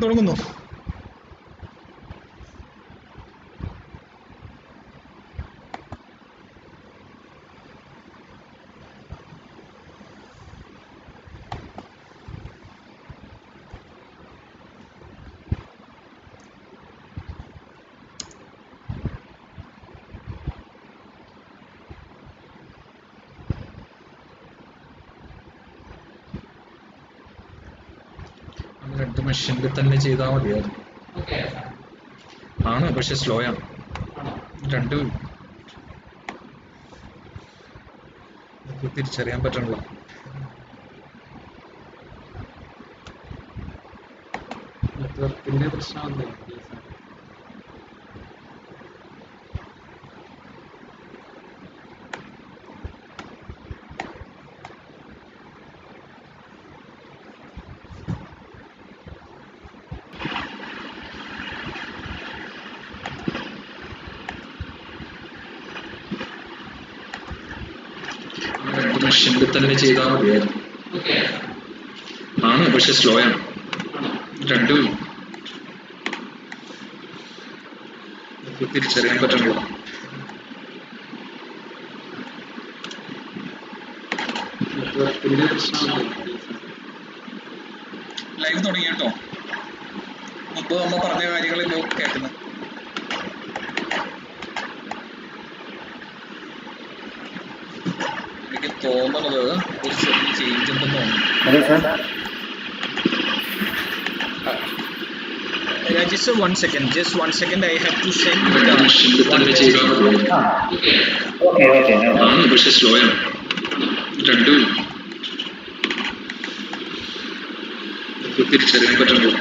തുടങ്ങുന്നു. രണ്ട് മെഷീനിൽ തന്നെ ചെയ്താൽ മതിയായിരുന്നു. ആണ്, പക്ഷെ സ്ലോ ആണ്. രണ്ട് തിരിച്ചറിയാൻ പറ്റണല്ലോ. നെറ്റ്വർക്കിന്റെ പ്രശ്നമല്ലേ? മെഷീനിൽ തന്നെ ചെയ്താൽ മതിയായിരുന്നു. ആണ്, പക്ഷെ സ്ലോ ആണ്. രണ്ട് തിരിച്ചറിയാൻ പറ്റണല്ലോ. ലൈവ് തുടങ്ങി കേട്ടോ. മുമ്പ് നമ്മൾ പറഞ്ഞ കാര്യങ്ങളിലോ കേൾക്കുന്നത്. എനിക്ക് തോന്നുന്നത് ഒരു ചെറിയ ചേഞ്ച് ഉണ്ടെന്ന് തോന്നുന്നു. Just 1 second. Just 1 second. I have to send the Okay. പക്ഷെ സ്ലോ ആണ്. രണ്ട് തിരിച്ചറിയാൻ പറ്റണല്ലോ.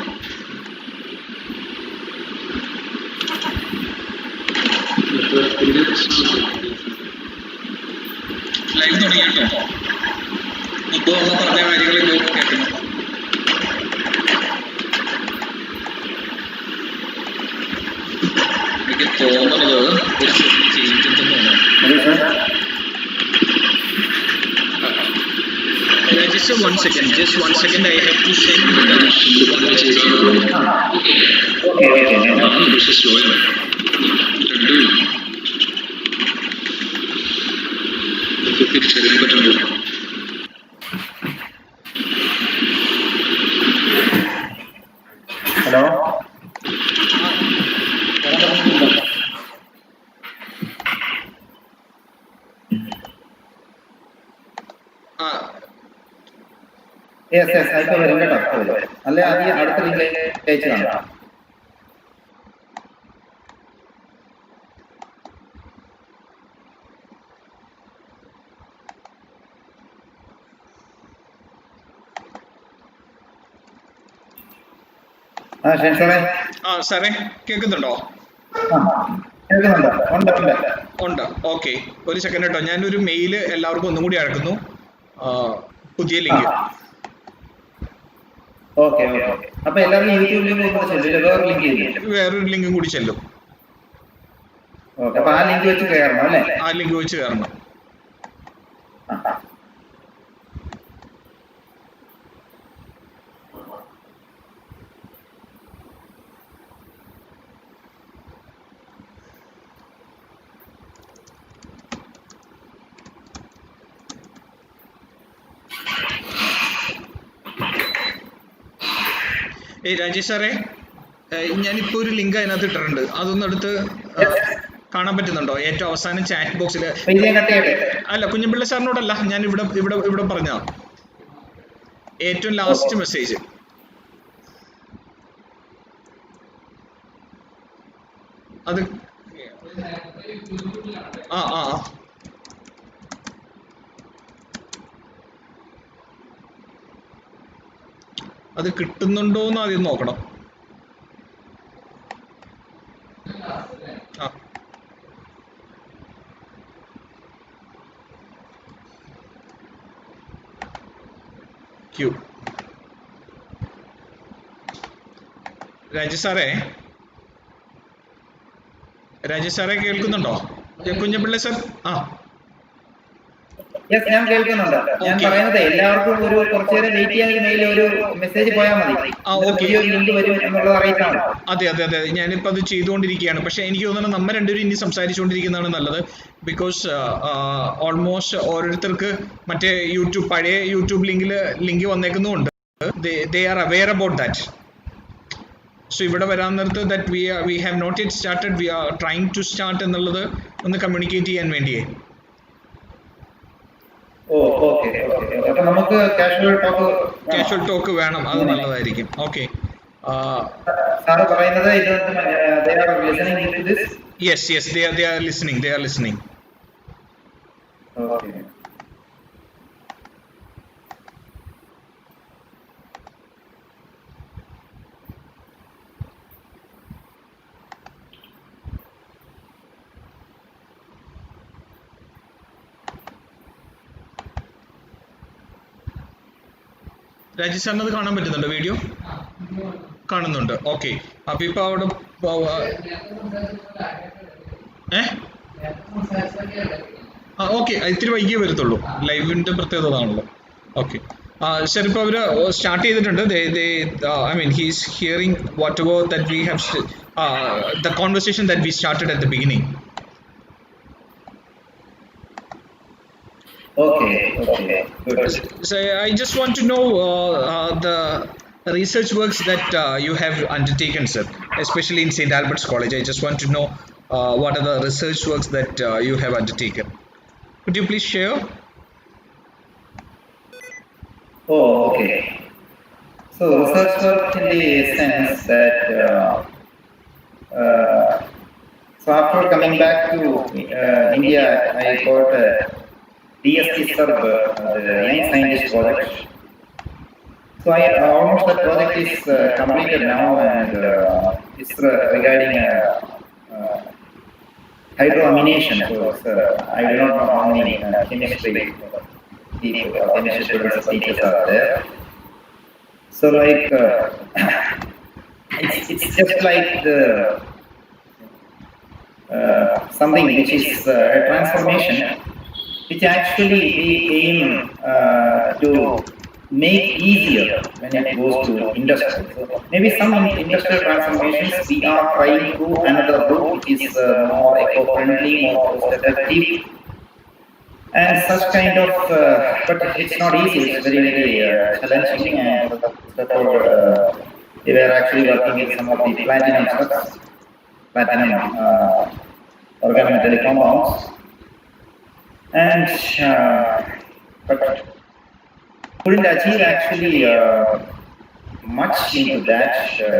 ലൈവ് തുടങ്ങി കേട്ടോ. മുമ്പ് നമ്മൾ പറഞ്ഞ കാര്യങ്ങളിലോ കേൾക്കുന്നത്. എനിക്ക് തോന്നുന്നത് ഒരു ചെറിയ ചേഞ്ച് ഉണ്ടെന്ന് തോന്നുന്നു. Just 1 second. Just 1 second. I have to send Okay. പക്ഷെ സ്ലോ ആണ്. രണ്ട് തിരിച്ചറിയാൻ പറ്റണല്ലോ. ഹലോ. യെസ് ഇപ്പൊ വരും കേട്ടോ. അല്ലെ ആദ്യം അടുത്ത ലിങ്ക് അയച്ചു കാണാം. സാറേ കേൾക്കുന്നുണ്ടോ? ഉണ്ട്. ഓക്കെ, ഒരു സെക്കൻഡ് കേട്ടോ. ഞാനൊരു മെയില് എല്ലാവർക്കും ഒന്നും കൂടി അയക്കുന്നു. പുതിയ ലിങ്ക്. വേറൊരു ലിങ്കും കൂടി ചെല്ലും. ആ ലിങ്ക് വെച്ച് കയറണം അല്ലേ? ആ ലിങ്ക് വെച്ച് കയറണം. രാജേഷ് സാറേ, ഞാനിപ്പോ ഒരു ലിങ്ക് അതിനകത്ത് ഇട്ടിട്ടുണ്ട്. അതൊന്നും എടുത്ത് കാണാൻ പറ്റുന്നുണ്ടോ? ഏറ്റവും അവസാനം ചാറ്റ് ബോക്സിൽ. അല്ല, കുഞ്ഞമ്പിള്ള സാറിനോടല്ല, ഞാൻ ഇവിടെ പറഞ്ഞ ഏറ്റവും ലാസ്റ്റ് മെസ്സേജ്. അത് അത് കിട്ടുന്നുണ്ടോന്ന് ആദ്യം നോക്കണം. ക്യൂ. രാജേഷ് സാറേ കേൾക്കുന്നുണ്ടോ? കുഞ്ഞപ്പിള്ള സാർ. യെസ്, ഞാൻ കേൾക്കുന്നുണ്ട്. ഞാൻ Okay. പറയുന്നത് എല്ലാവർക്കും ഒരു കുറച്ചു നേരം വെയിറ്റ് ചെയ്യാൻ മെയിൽ ഒരു മെസ്സേജ് പോയാൽ മതി. okay. പുതിയൊരു ലിങ്ക് വരും എന്നുള്ളത് അറിയിച്ചാൽ മതി. അതെ അതെ അതെ, ഞാനിപ്പോൾ അത് ചെയ്തുകൊണ്ടിരിക്കുകയാണ്. പക്ഷെ എനിക്ക് തോന്നുന്നു നമ്മ രണ്ടുപേരും ഇനി സംസാരിച്ചുകൊണ്ടിരിക്കുന്നതാണ് നല്ലത്. ബിക്കോസ് ഓൾമോസ്റ്റ് ഓരോരുത്തർക്ക് മറ്റേ പഴയ യൂട്യൂബ് ലിങ്ക് വന്നേക്കുന്നുമുണ്ട്. They are aware about that. So ഇവിടെ വരാൻ നേരത്ത് that we have not yet started, we are trying to start എന്നുള്ളത് ഒന്ന് കമ്മ്യൂണിക്കേറ്റ് ചെയ്യാൻ വേണ്ടിയേ. ഓ, ഓക്കെ. അപ്പൊ നമുക്ക് കാഷ്വൽ ടോക്ക് വേണം, അത് നല്ലതായിരിക്കും. ഓക്കെ. സാറ് പറയുന്നത് yes, they are listening. Okay. Rajesh സാറിന് അത് കാണാൻ പറ്റുന്നുണ്ടോ? വീഡിയോ കാണുന്നുണ്ട്. ഓക്കെ. അപ്പൊ ഇപ്പൊ അവിടെ ഓക്കെ, ഇത്തിരി വൈകിയേ വരത്തുള്ളൂ. ലൈവിന്റെ പ്രത്യേകത അതാണല്ലോ. ഓക്കെ. ശരി, ഇപ്പൊ അവര് സ്റ്റാർട്ട് ചെയ്തിട്ടുണ്ട്. I mean he's hearing what ever that we have the conversation that we started at the beginning. Okay. Good. So I just want to know the research works that you have undertaken, sir, especially in St. Albert's College. I just want to know what are the research works that you have undertaken. Could you please share? Oh, okay. So research work in the sense that so after coming back to India, I got DST Serb, the Young Scientist Project. So almost the project is completed now, and it's regarding hydroamination. So I do not know how many chemistry students teachers are there. So like it's just like the something which is a transformation, which actually we aim to make easier when it goes to industry. So maybe some industrial transformations we are trying to another route which is more eco-friendly, more cost-effective, and such kind of. But it's not easy. It's very challenging, and therefore we were actually working with some of the platinum organometallic compounds. And but couldn't achieve actually much into that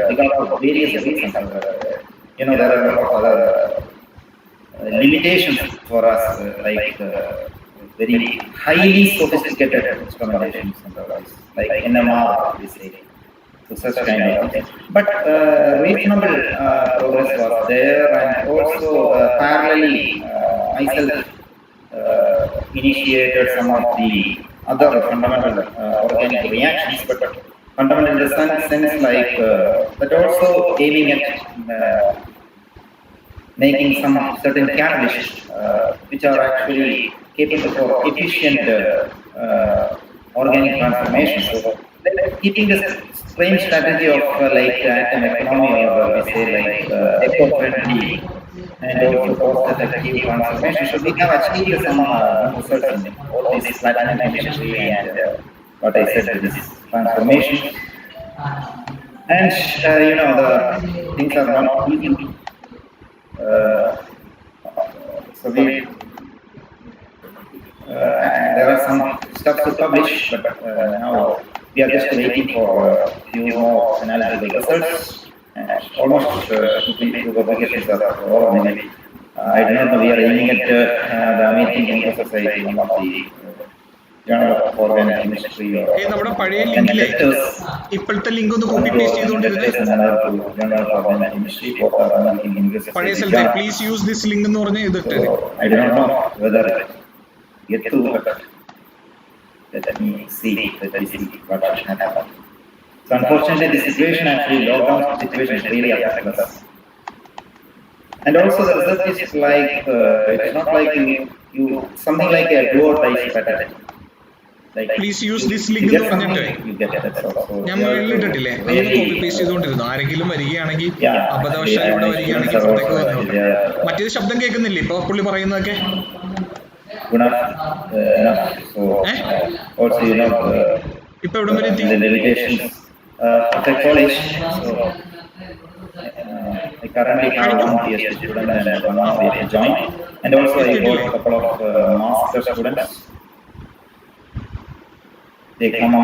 because of various reasons. There are a lot of other limitations for us, like very highly sophisticated experimentations, like NMR, we say. So such kind of thing. But reasonable progress was there, and also parallelly myself initiated some of the other fundamental organic reactions, but fundamental in the sense like but also aiming at making some certain catalysts which are actually capable of efficient organic transformation. So keeping the same strategy of like atom economy, or we say like eco-friendly and also cost-effective transformation. So we have achieved some results in all these platinum chemistry and what I said, this transformation. And the things are not easy. So there are some stuff to publish, but now we are just waiting for a few more analytical results. And almost completely publications are all maybe. I do not know, we are aiming at the American Chemical Society, one of the Journal of Organic Chemistry, or നമ്മുടെ പഴയ ലിങ്കിലെ ഇപ്പോഴത്തെ link ഒന്ന് copy paste ചെയ്തുകൊണ്ടിരുന്നത്. പഴയ സ്ഥലത്തെ please use this link എന്ന് പറഞ്ഞ് ഇതിട്ട്. I do not know whether get to, let me see what should happen. So unfortunately, the situation, actually lockdown situation, is really affecting us. And also the result is like it is not like something like a do or die strategy. Like please use this you link get എന്ന് പറഞ്ഞിട്ട് something, you get that. So ഞാൻ you have മുകളിൽ to ഇട്ടിട്ടില്ലേ, അങ്ങനെ really, copy paste ചെയ്തുകൊണ്ടിരുന്നു. ആരെങ്കിലും വരികയാണെങ്കിൽ yeah, അബദ്ധവശാൽ ഇവിടെ students വരികയാണെങ്കിൽ are പുറത്തേക്ക് also വന്നോട്ടെ. മറ്റേത് ശബ്ദം കേൾക്കുന്നില്ലേ ഇപ്പൊ പുള്ളി പറയുന്നതൊക്കെ? enough. So also ഇപ്പൊ എവിടം വരെ എത്തി? the delegations of the college. So I currently have one PhD student and one more to join, and also I got a couple of master students. They come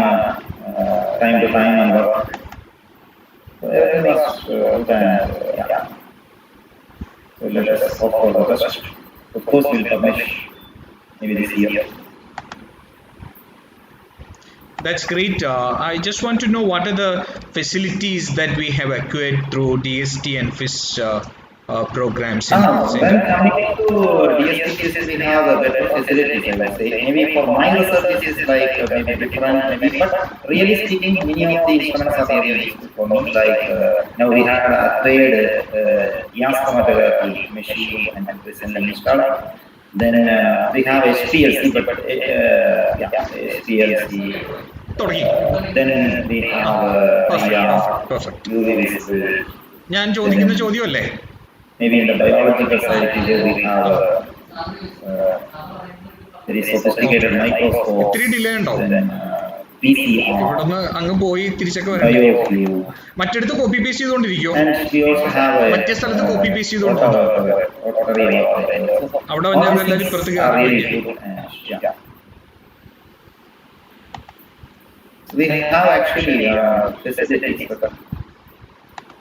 time to time and work. So everything was good and yeah. So let us hope for the best. Of course, we'll publish maybe this year. That's great. I just want to know what are the facilities that we have acquired through DST and FIS programs. When coming to DST, we have better facilities, I would say. Maybe for my research, this is like maybe different, maybe, but really speaking, many of the instruments are very useful for me. Like now we have acquired gas chromatography machine and recently installed. Then we have HPLC, but HPLC. Then we have UV visible. ഞാൻ ചോദിക്കുന്ന ചോദ്യമല്ലേ? Maybe in the biological side, we have very sophisticated microscope. ഇത്തിരി delay ഉണ്ടോ? PCR. ഇവിടുന്ന് അങ്ങ് പോയി തിരിച്ചൊക്കെ വരണം. മറ്റെടുത്ത് copy paste ചെയ്തോണ്ടിരിക്കോ? മറ്റേ സ്ഥലത്ത് കോപ്പി പേസ്റ്റ് ചെയ്തോണ്ടോ? അവിടെ വന്നാൽ എല്ലാവരും ഇപ്പുറത്ത് കയറി. We have actually facilities, but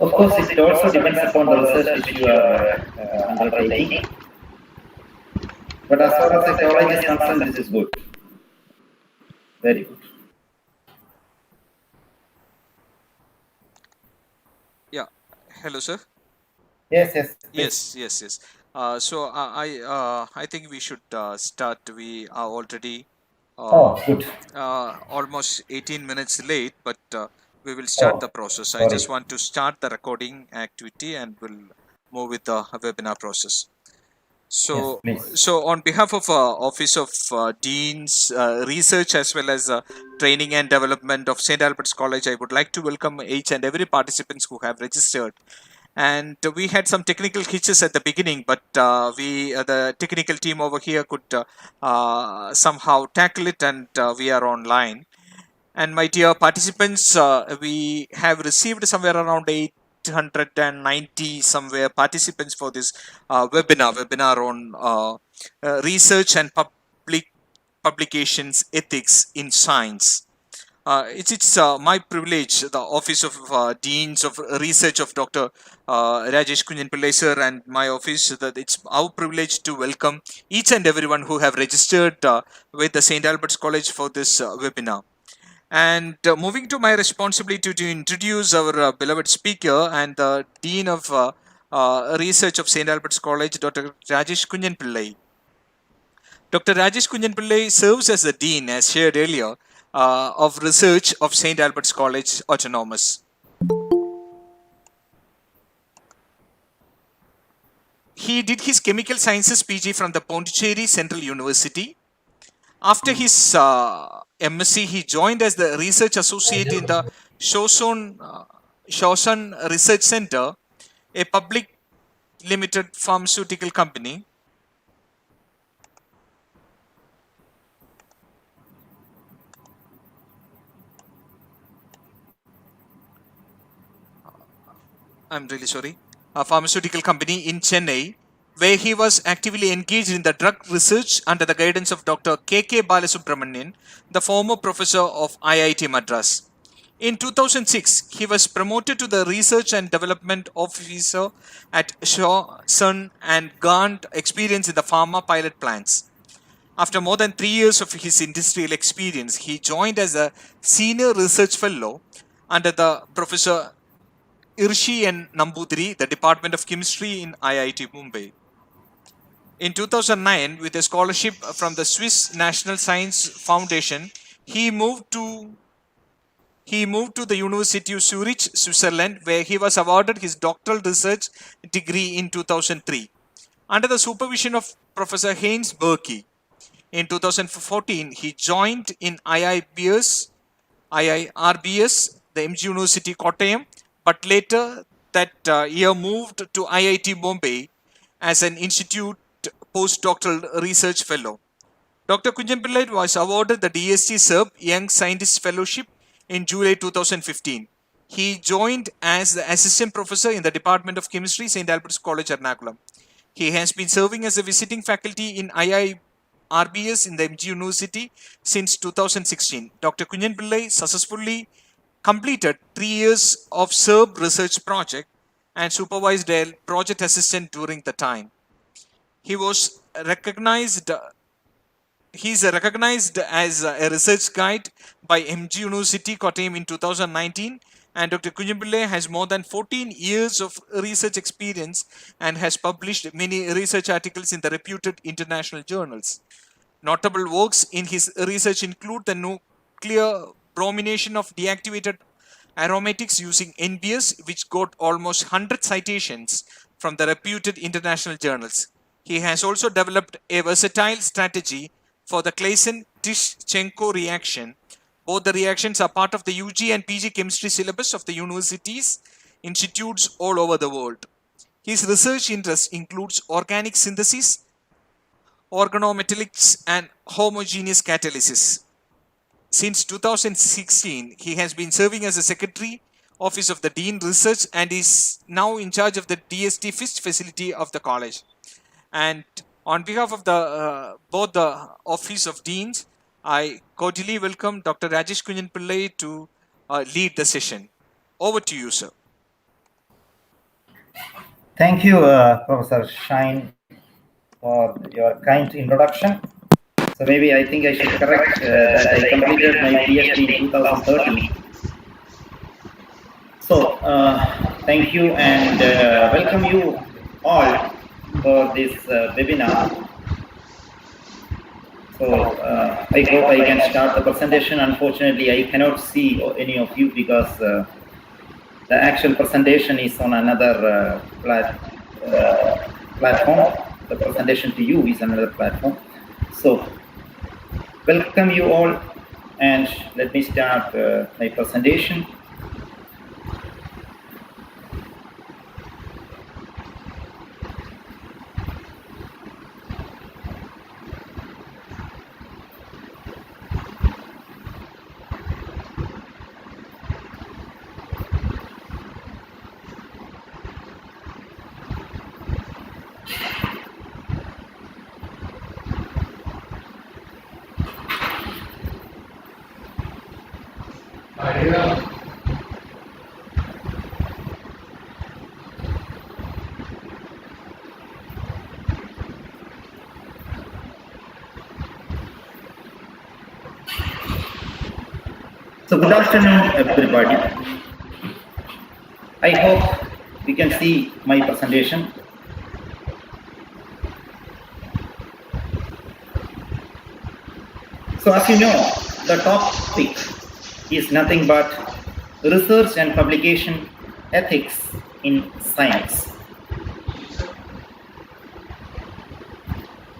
of course it also depends upon the research which you are undertaking. But as far as the technology is concerned, this is good. Very good. Yeah. Hello, sir. Yes. So I think we should start. We are already good. almost 18 minutes late, but we will start the process. I just want to start the recording activity and we'll move with the webinar process. So on behalf of Office of Deans Research as well as Training and Development of St. Albert's College, I would like to welcome each and every participants who have registered. And we had some technical hitches at the beginning, but the technical team over here could somehow tackle it, and we are online. And my dear participants, we have received somewhere around 890 somewhere participants for this webinar on research and publications ethics in science. It's my privilege, the Office of Deans of Research of Dr. Rajesh Kunjanpillai sir and my office, that it's our privilege to welcome each and everyone who have registered with the St. Albert's College for this webinar. And moving to my responsibility to introduce our beloved speaker and the Dean of Research of St. Albert's College, Dr. Rajesh Kunjanpillai. Dr. Rajesh Kunjanpillai serves as the Dean, as shared earlier, of Research of St. Albert's College, Autonomous. He did his Chemical Sciences PG from the Pondicherry Central University. After his MSc, he joined as the Research Associate in the Shoshan Research Center, a public limited pharmaceutical company. I'm really sorry. A pharmaceutical company in Chennai, where he was actively engaged in the drug research under the guidance of Dr. K.K. Balasubramanian, the former professor of IIT Madras. In 2006, he was promoted to the Research and Development Officer at Shawson and gained experience in the pharma pilot plants. After more than 3 years of his industrial experience, he joined as a Senior Research Fellow under the Professor Irshi N. Nambudiri, the Department of Chemistry in IIT Mumbai. In 2009, with a scholarship from the Swiss National Science Foundation, he moved to the University of Zurich, Switzerland, where he was awarded his doctoral research degree in 2003. Under the supervision of Professor Heinz Berkey, in 2014, he joined in IIRBS, the MG University Kottayam, but later that year moved to IIT Bombay as an institute postdoctoral research fellow. Dr. Kunjan Pillai was awarded the DST SERB Young Scientist Fellowship in July 2015. He joined as the assistant professor in the Department of Chemistry, St. Albert's College, Ernakulam. He has been serving as a visiting faculty in IIRBS in the MG University since 2016. Dr. Kunjan Pillai successfully completed 3 years of SERB research project and supervised a project assistant during the time. He is recognized as a research guide by MG University Kottayam in 2019, and Dr. Kunjan Pillai has more than 14 years of research experience and has published many research articles in the reputed international journals. Notable works in his research include the nuclear bromination of deactivated aromatics using NBS, which got almost 100 citations from the reputed international journals. He has also developed a versatile strategy for the Claisen-Tishchenko reaction. Both the reactions are part of the UG and PG chemistry syllabus of the universities, institutes all over the world. His research interest includes organic synthesis, organometallics, and homogeneous catalysis. Since 2016, he has been serving as a secretary office of the Dean Research and is now in charge of the DST FIST facility of the college. And on behalf of the both the Office of Deans, I cordially welcome Dr. Rajesh Kunjan Pillai to lead the session. Over to you, sir. Thank you, Professor Shine, for your kind introduction. So maybe I think I should correct that I completed my PhD in 2013. So thank you and welcome you all for this webinar. So I hope I can start the presentation. Unfortunately, I cannot see any of you because the actual presentation is on another platform. The presentation to you is another platform. So welcome you all, and let me start my presentation. So good afternoon, everybody. I hope we can see my presentation. So as you know, the topic is nothing but research and publication ethics in science.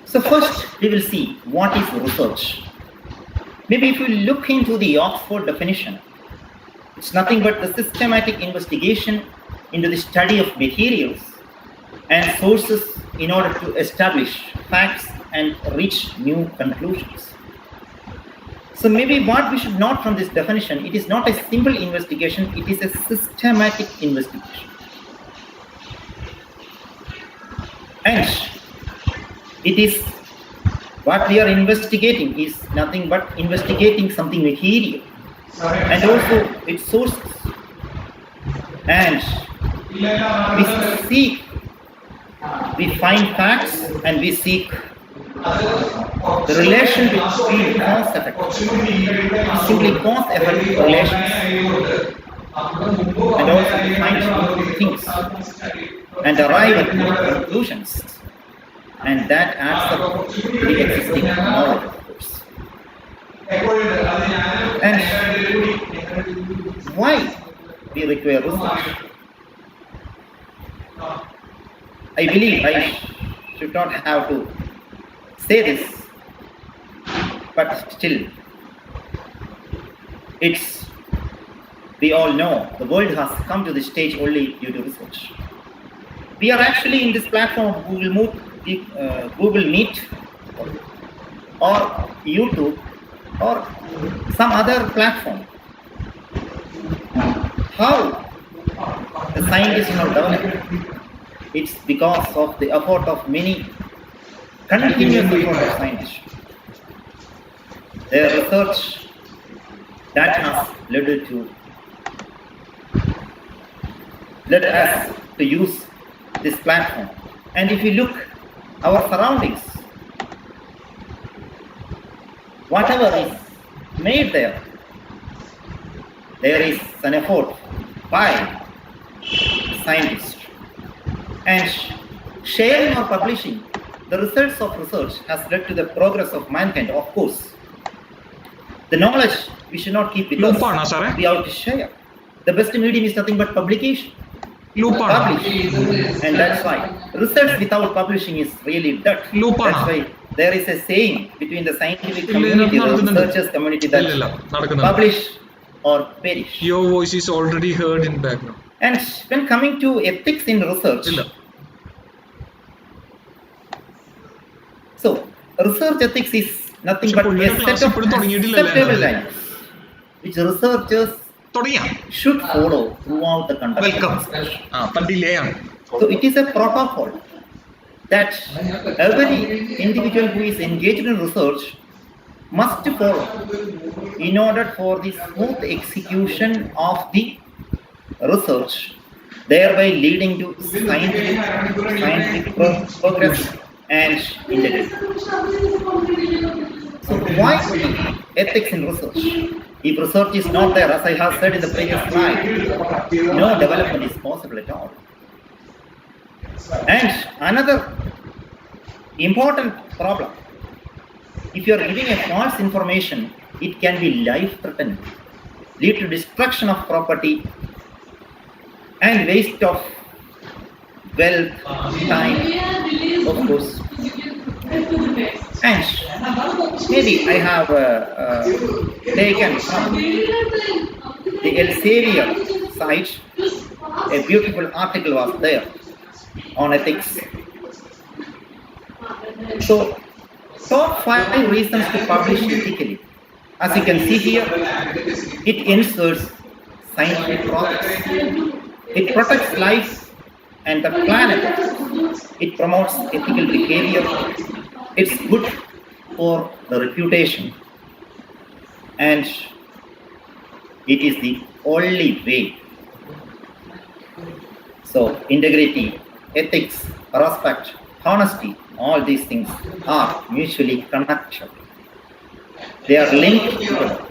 So first we will see what is research. Maybe if you look into the Oxford definition, it's nothing but the systematic investigation into the study of materials and sources in order to establish facts and reach new conclusions. So maybe what we should note from this definition, it is not a simple investigation, it is a systematic investigation. And it is what we are investigating is nothing but investigating something material and also its sources. And we find facts and we seek the relation between cause effect, simply cause effect relations, and also we find new things and arrive at new conclusions. And that adds up to the existing knowledge, of course. And why we require research? I believe I should not have to say this, but still, we all know the world has come to this stage only due to research. We are actually in this platform of Google Meet or YouTube or some other platform. How the scientists have developed? It's because of the effort of many continuous effort of scientists. Their research that has led us to use this platform. And if you look our surroundings, whatever is made there is an effort by scientists. And sharing or publishing the results of research has led to the progress of mankind, of course. The knowledge we should not keep with us. We have to share. The best medium is nothing but publication. Publish. And that's why research without publishing is really dirt. That's why there is a saying between the scientific community and the researchers community that publish or perish. Your voice is already heard in background. And when coming to ethics in research, so research ethics is nothing but a set of acceptable lines which researchers should follow throughout the conduct of research. So it is a protocol that every individual who is engaged in research must follow in order for the smooth execution of the research, thereby leading to scientific progress and integrity. So why ethics in research? If research is not there, as I have said in the previous slide, no development is possible at all. And another important problem, if you are giving a false information, it can be life-threatening, lead to destruction of property and waste of wealth, time, of course. And maybe I have taken from the Elsevier site, a beautiful article was there on ethics. So, top 5 reasons to publish ethically. As you can see here, it ensures scientific progress. It protects life and the planet. It promotes ethical behavior. It's good for the reputation. And it is the only way. So, integrity, ethics, respect, honesty, all these things are mutually connected. They are linked together.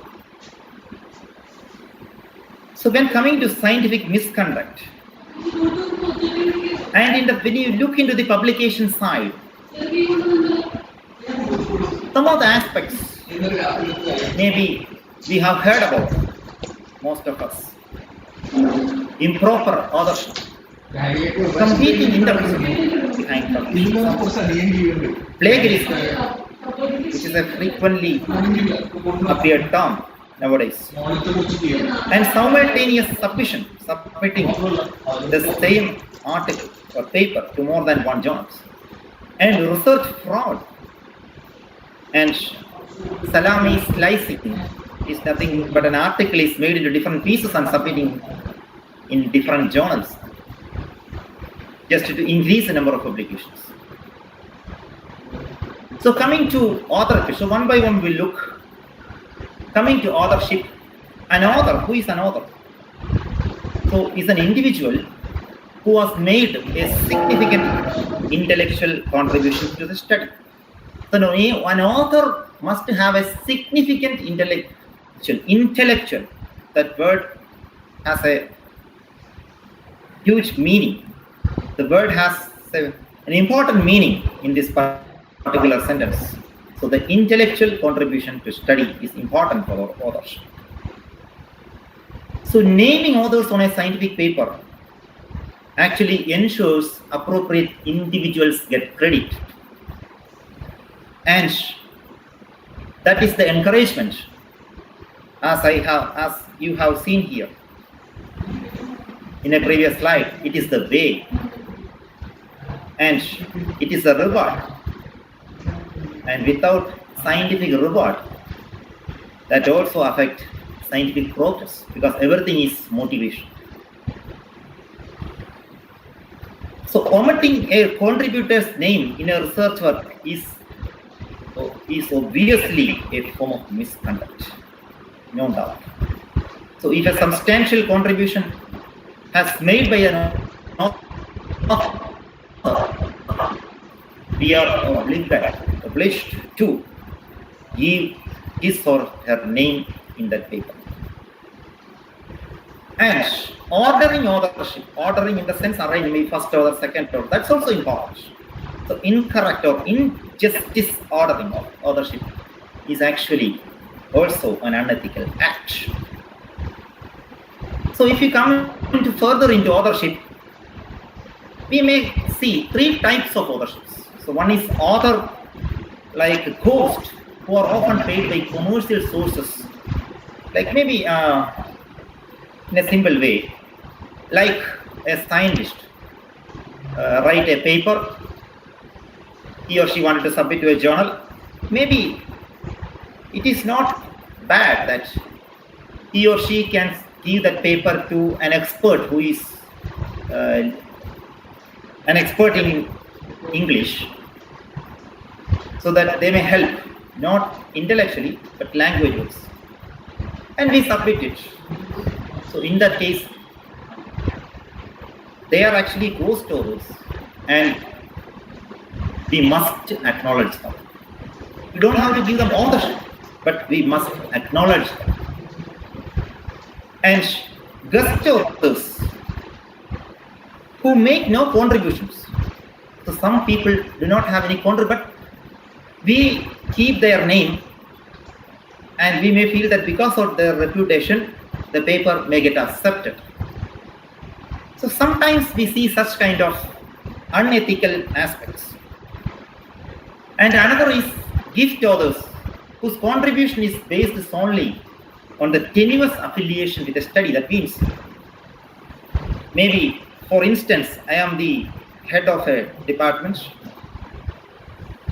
So when coming to scientific misconduct, and when you look into the publication side, some of the aspects maybe we have heard about, most of us. Improper authorship, competing interest behind publication, plagiarism, which is a frequently appeared term nowadays, and simultaneous submitting the same article or paper to more than one journals, and research fraud, and salami slicing is nothing but an article is made into different pieces and submitting in different journals just to increase the number of publications. So coming to authorship, so one by one we look. Coming to authorship, an author, who is an author? So is an individual who has made a significant intellectual contribution to the study. So now, an author must have a significant intellectual. That word has a huge meaning. The word has an important meaning in this particular sentence. So the intellectual contribution to study is important for authors. So naming authors on a scientific paper actually ensures appropriate individuals get credit. And that is the encouragement, as you have seen here in a previous slide. It is the way, and it is a reward. And without scientific reward, that also affects scientific progress, because everything is motivation. So omitting a contributor's name in a research work is obviously a form of misconduct, no doubt. So if a substantial contribution has made by an author, we are obliged to give his or her name in that paper. And ordering authorship, ordering in the sense arranging maybe first order, second order, that's also important. So incorrect or injustice ordering of authorship is actually also an unethical act. So if you come further into authorship, we may see 3 types of authorships. So one is author like ghost, who are often paid by commercial sources, like maybe in a simple way, like a scientist write a paper, he or she wanted to submit to a journal. Maybe it is not bad that he or she can give that paper to an expert who is an expert in English, so that they may help, not intellectually, but language-wise. And we submit it. So in that case, they are actually ghost authors, and we must acknowledge them. We don't have to give them authorship, but we must acknowledge them. And guest authors who make no contributions. So some people do not have any contribution, but we keep their name, and we may feel that because of their reputation, the paper may get accepted. So sometimes we see such kind of unethical aspects. And another is gift authors, whose contribution is based solely on the tenuous affiliation with a study. That means, maybe, for instance, I am the head of a department,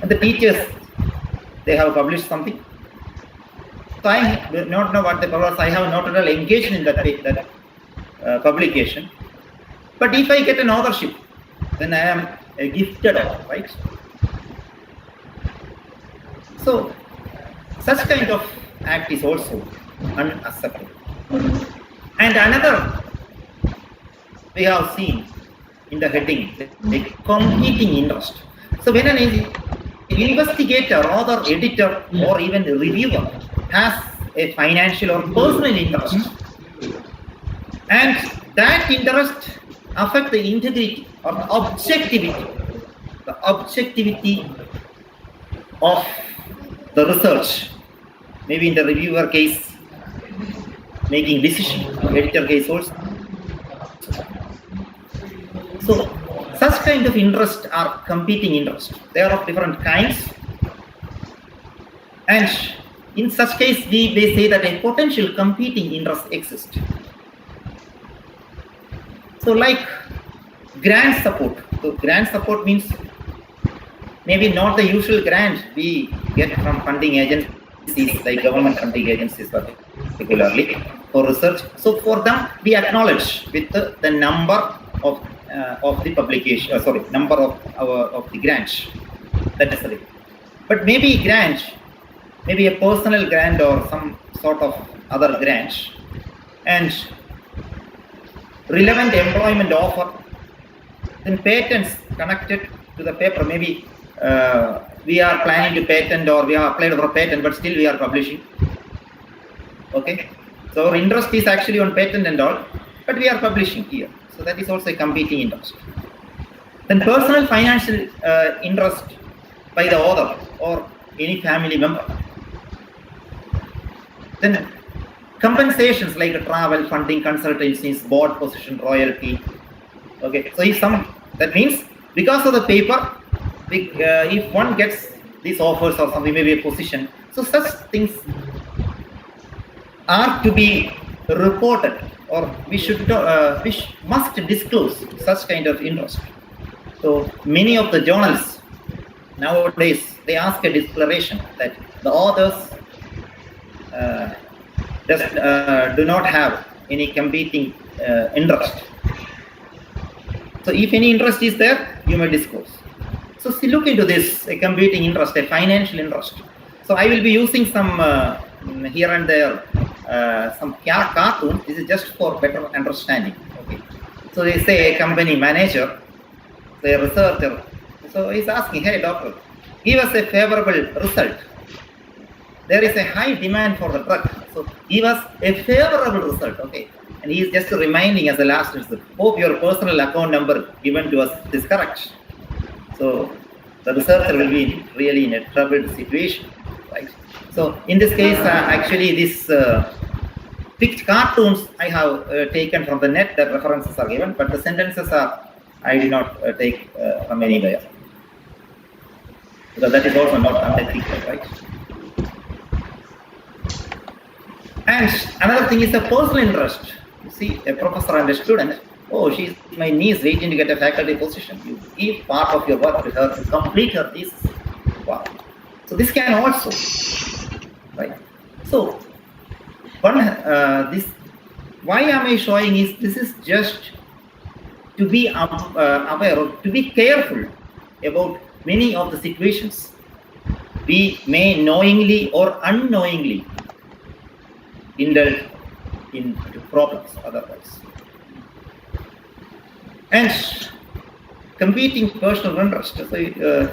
and the teachers, they have published something. So I do not know what the purpose. I have not at all engaged in that publication. But if I get an authorship, then I am a gifted author, right? So such kind of act is also unacceptable. And another we have seen in the heading, the competing interest. So when an investigator, author, editor, or even a reviewer has a financial or personal interest, and that interest affects the integrity or the objectivity of the research, maybe in the reviewer case, making decision, editor case also. So such kind of interests are competing interests. They are of different kinds, and in such case we may say that a potential competing interest exists. So like grant support. So grant support means maybe not the usual grant we get from funding agencies, like government funding agencies particularly for research. So for them we acknowledge with the number of the publication, number of the grants. That is it. But maybe grant, maybe a personal grant or some sort of other grant, and relevant employment offer, then patents connected to the paper. Maybe we are planning to patent, or we have applied for a patent, but still we are publishing. Okay, so our interest is actually on patent and all, but we are publishing here. So that is also a competing interest. Then personal financial interest by the author or any family member. Then compensations like travel, funding, consultancies, board position, royalty, Okay, so that means because of the paper, if one gets these offers or something, maybe a position, so such things are to be reported, or we must disclose such kind of interest. So many of the journals nowadays, they ask a declaration that the authors do not have any competing interest. So if any interest is there, you may disclose. So look into this, a competing interest, a financial interest. So I will be using some here and there, some cartoons. This is just for better understanding. Okay. So they say a company manager, the researcher, so he's asking, hey doctor, give us a favorable result. There is a high demand for the drug, so give us a favorable result. Okay. And he is just reminding as a last result, hope your personal account number given to us is correct. So the researcher will be really in a troubled situation, right? So in this case, actually this picked cartoons I have taken from the net, the references are given, but the sentences I did not take from anywhere. Because that is also not unethical, right? And another thing is a personal interest. You see, a professor and a student, oh, she's my niece waiting to get a faculty position. You give part of your work to her to complete her thesis. Wow. So this can also, right? So, why am I showing is this is just to be aware or to be careful about many of the situations we may knowingly or unknowingly indulge into problems otherwise. And competing personal interest. So,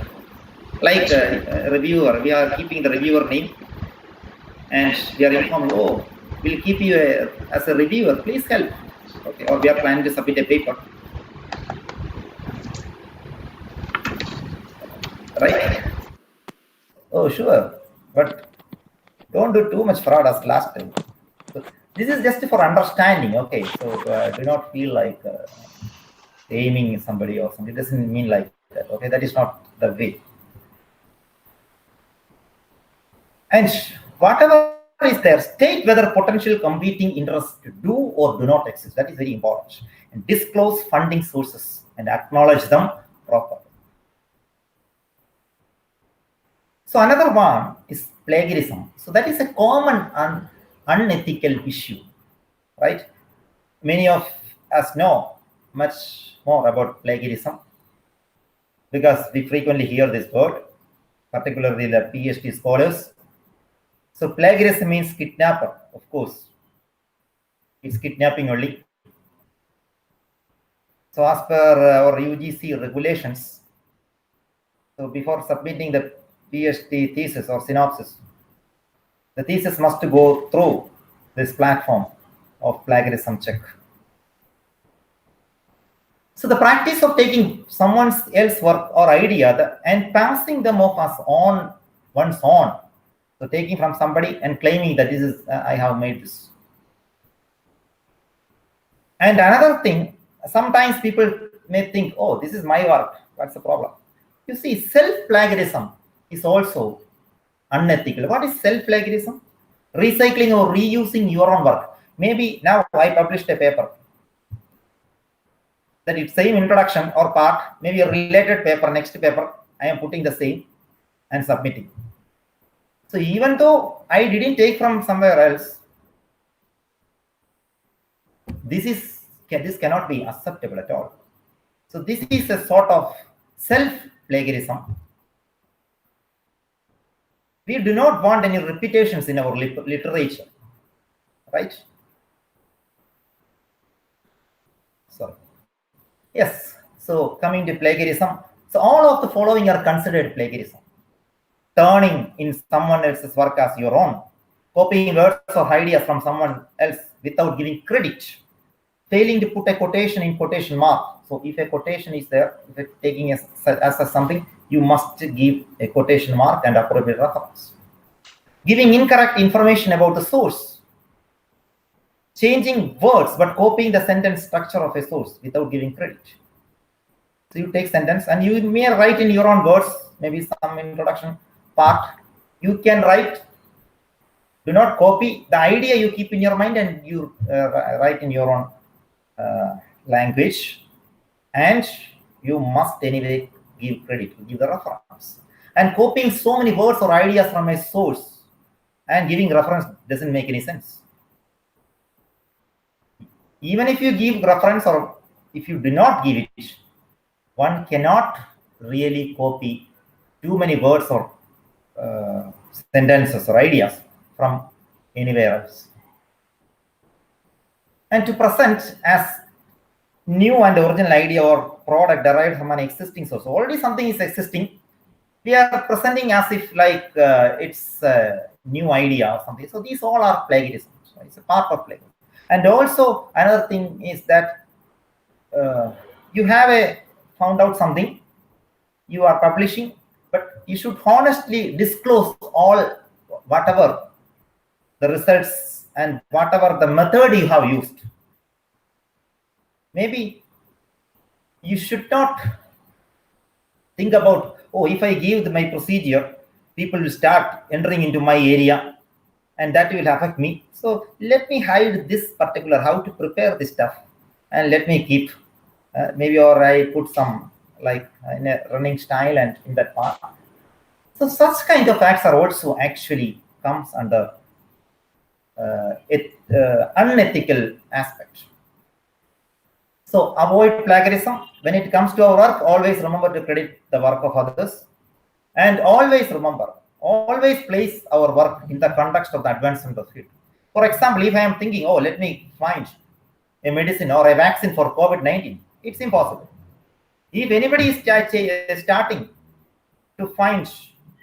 like a reviewer, we are keeping the reviewer name, and we are informed, oh, we'll keep you as a reviewer, please help. Okay, or we are planning to submit a paper. Right? Oh, sure, but don't do too much fraud as last time. So this is just for understanding, okay? So do not feel like aiming somebody or something. It doesn't mean like that, okay? That is not the way. And whatever is there, state whether potential competing interests do or do not exist. That is very important. And disclose funding sources and acknowledge them properly. So another one is plagiarism. So that is a common unethical issue, right? Many of us know much more about plagiarism because we frequently hear this word, particularly the PhD scholars. So plagiarism means kidnapper, of course. It's kidnapping only. So as per our UGC regulations, so before submitting the PhD thesis or synopsis, the thesis must go through this platform of plagiarism check. So the practice of taking someone else's work or idea and passing them off as one's own. So taking from somebody and claiming that this is, I have made this. And another thing, sometimes people may think, oh, this is my work. What's the problem? You see, self-plagiarism is also unethical. What is self-plagiarism? Recycling or reusing your own work. Maybe now I published a paper. That it's same introduction or part, maybe a related paper, next paper, I am putting the same and submitting. So even though I didn't take from somewhere else, this cannot be acceptable at all. So this is a sort of self-plagiarism. We do not want any repetitions in our literature, right? So, yes, so coming to plagiarism. So all of the following are considered plagiarism. Turning in someone else's work as your own, copying words or ideas from someone else without giving credit, failing to put a quotation in quotation mark. So if a quotation is there, if it's taking as something, you must give a quotation mark and appropriate reference. Giving incorrect information about the source. changing words but copying the sentence structure of a source without giving credit. So you take sentence and you may write in your own words, maybe some introduction part. You can write, do not copy the idea you keep in your mind and you write in your own language. And you must anyway give credit, give the reference. And copying so many words or ideas from a source and giving reference doesn't make any sense. Even if you give reference or if you do not give it, one cannot really copy too many words or sentences or ideas from anywhere else. And to present as new and original idea or product derived from an existing source, already something is existing, we are presenting as if like it's a new idea or something. So these all are plagiarism. So it's a part of plagiarism. And also another thing is that you have found out something, you are publishing, but you should honestly disclose all whatever the results and whatever the method you have used. Maybe you should not think about, oh, if I give my procedure, people will start entering into my area and that will affect me. So let me hide this particular, how to prepare this stuff, and let me keep, maybe, or I put some like in a running style and in that part. So such kind of acts are also actually comes under unethical aspect. So avoid plagiarism. When it comes to our work, always remember to credit the work of others. And always remember, always place our work in the context of the advancement of the field. For example, if I am thinking, oh, let me find a medicine or a vaccine for COVID-19, it's impossible. If anybody is starting to find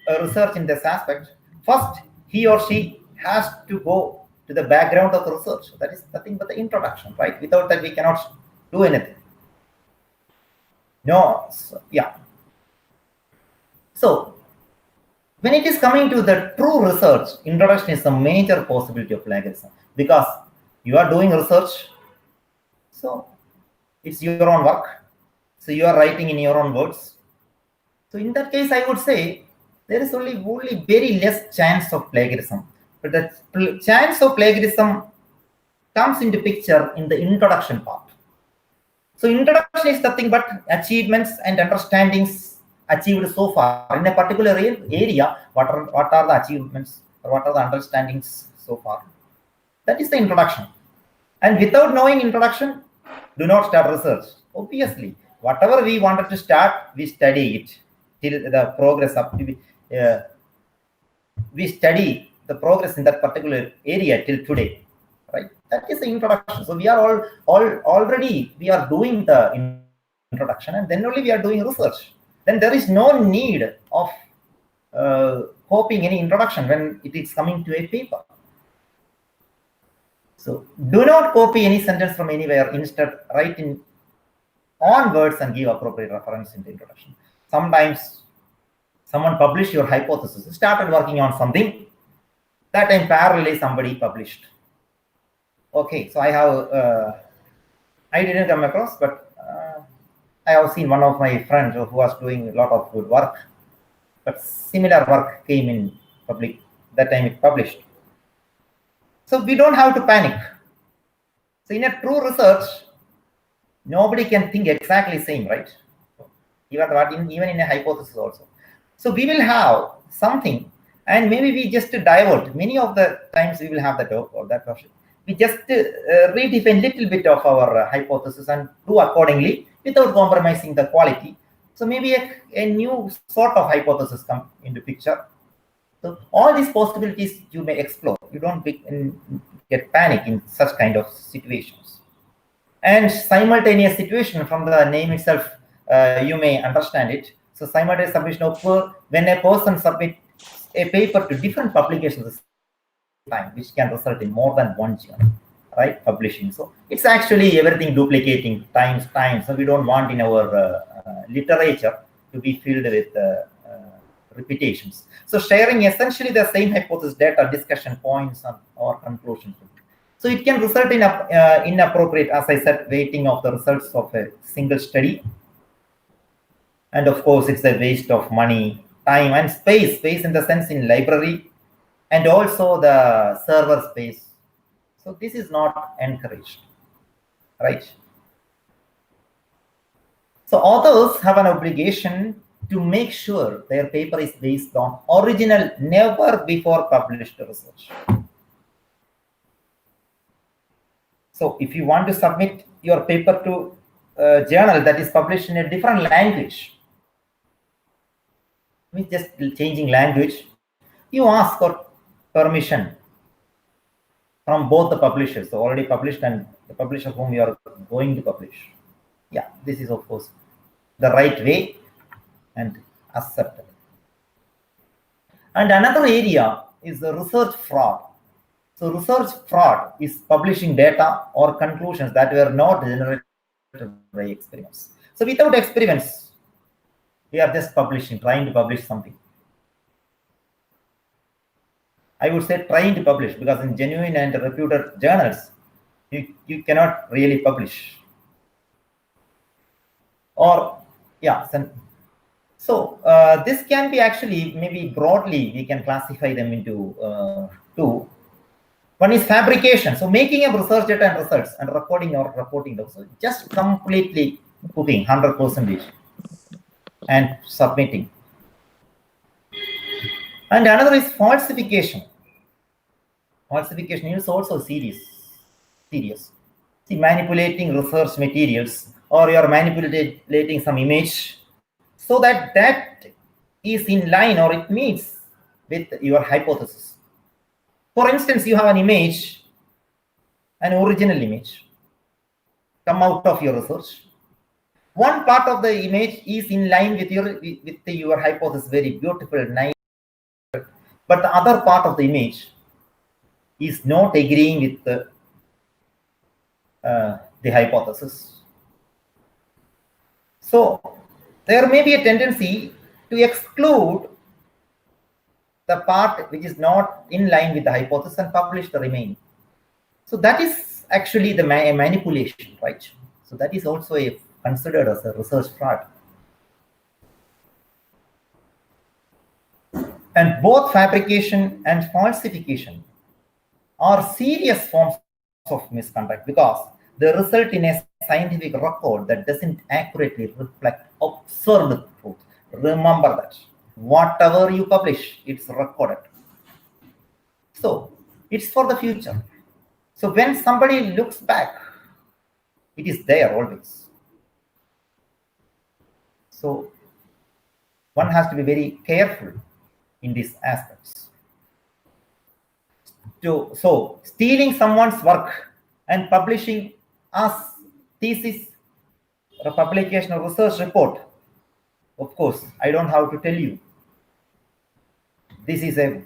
a research in this aspect, first he or she has to go to the background of the research. That is nothing but the introduction, right? Without that, we cannot do anything. No, yeah. So when it is coming to the true research, introduction is a major possibility of plagiarism, because you are doing research, so it's your own work. So you are writing in your own words. So in that case, I would say there is only very less chance of plagiarism. But the chance of plagiarism comes into picture in the introduction part. So introduction is nothing but achievements and understandings achieved so far in a particular area. What are the achievements or what are the understandings so far? That is the introduction. And without knowing introduction, do not start research. Obviously, whatever we wanted to start, we study it till the progress up to we study the progress in that particular area till today, right? That is the introduction. So we are already we are doing the introduction, and then only we are doing research. Then there is no need of copying any introduction when it is coming to a paper. So do not copy any sentence from anywhere. Instead, write in on words and give appropriate reference in the introduction. Sometimes someone published your hypothesis, started working on something, that time parallelly somebody published. Okay, so I didn't come across, but I have seen one of my friends who was doing a lot of good work, but similar work came in public, that time it published. So we don't have to panic. So in a true research, nobody can think exactly same, right? Even in a hypothesis also. So we will have something, and maybe we just divert. Many of the times we will have that or that option. We just redefine little bit of our hypothesis and do accordingly without compromising the quality. So maybe a new sort of hypothesis come into picture. So all these possibilities you may explore. You don't get panic in such kind of situations. And simultaneous situation, from the name itself, you may understand it. So simultaneous submission of when a person submits a paper to different publications at the same time, which can result in more than one journal, right? Publishing. So it's actually everything duplicating times. So we don't want in our literature to be filled with repetitions. So sharing essentially the same hypothesis, data, discussion points, or conclusions. So it can result in inappropriate, as I said, weighting of the results of a single study. And of course, it's a waste of money, time, and space. Space in the sense in library, and also the server space. So this is not encouraged, right? So authors have an obligation to make sure their paper is based on original, never before published research. So if you want to submit your paper to a journal that is published in a different language, with just changing language, you ask for permission from both the publishers, so already published and the publisher whom you are going to publish. Yeah, this is of course the right way and acceptable. And another area is the research fraud. So research fraud is publishing data or conclusions that were not generated by experiments. So without experiments, we are just publishing, trying to publish something. I would say trying to publish, because in genuine and reputed journals, you cannot really publish. Or, yeah, so this can be actually, maybe broadly, we can classify them into two. One is fabrication. So making a research data and results and recording or reporting those. So just completely cooking 100% and submitting. And another is falsification. Falsification is also serious. See, manipulating research materials, or you are manipulating some image so that is in line or it meets with your hypothesis. For instance, you have an image, an original image, come out of your research. One part of the image is in line with your hypothesis, very beautiful, nice, but the other part of the image is not agreeing with the hypothesis. So there may be a tendency to exclude the part which is not in line with the hypothesis and publish the remaining. So that is actually the manipulation, right? So that is also considered as a research fraud. And both fabrication and falsification are serious forms of misconduct, because they result in a scientific record that doesn't accurately reflect observed truth. Remember that. Whatever you publish, it's recorded. So it's for the future. So when somebody looks back, it is there always. So one has to be very careful in these aspects. So stealing someone's work and publishing as thesis or a publication or research report, of course, I don't have to tell you. This is a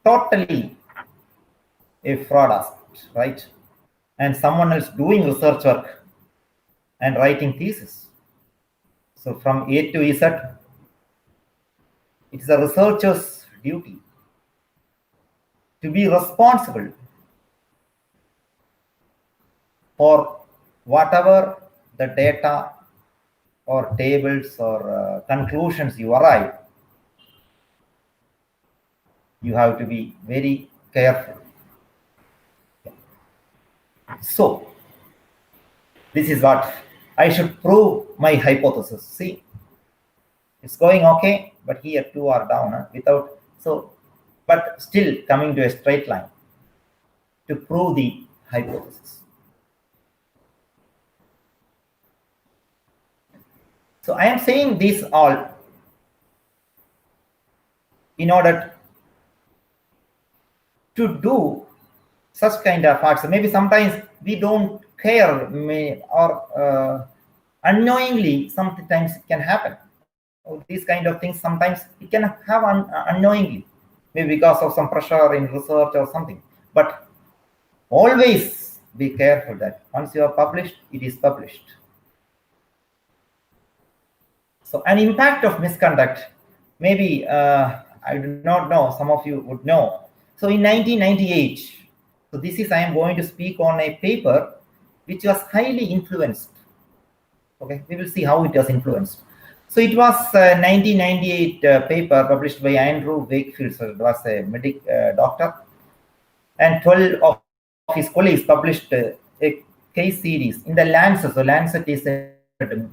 totally a fraud aspect, right? And someone else doing research work and writing thesis. So from A to Z, it's a researcher's duty to be responsible for whatever the data or tables or conclusions you arrive. You have to be very careful. So this is what I should prove my hypothesis. See, it's going okay, but here two are down without, so, but still coming to a straight line to prove the hypothesis. So I am saying this all in order to do such kind of acts. So maybe sometimes we don't care, or unknowingly sometimes it can happen. Or these kind of things sometimes it can have unknowingly, maybe because of some pressure in research or something. But always be careful that once you are published, it is published. So an impact of misconduct, maybe I do not know, some of you would know. So in 1998, So this is, I am going to speak on a paper which was highly influenced. Okay, we will see how it was influenced. So it was a 1998 paper published by Andrew Wakefield. So it was a doctor, and 12 of his colleagues published a case series in the Lancet. So Lancet is a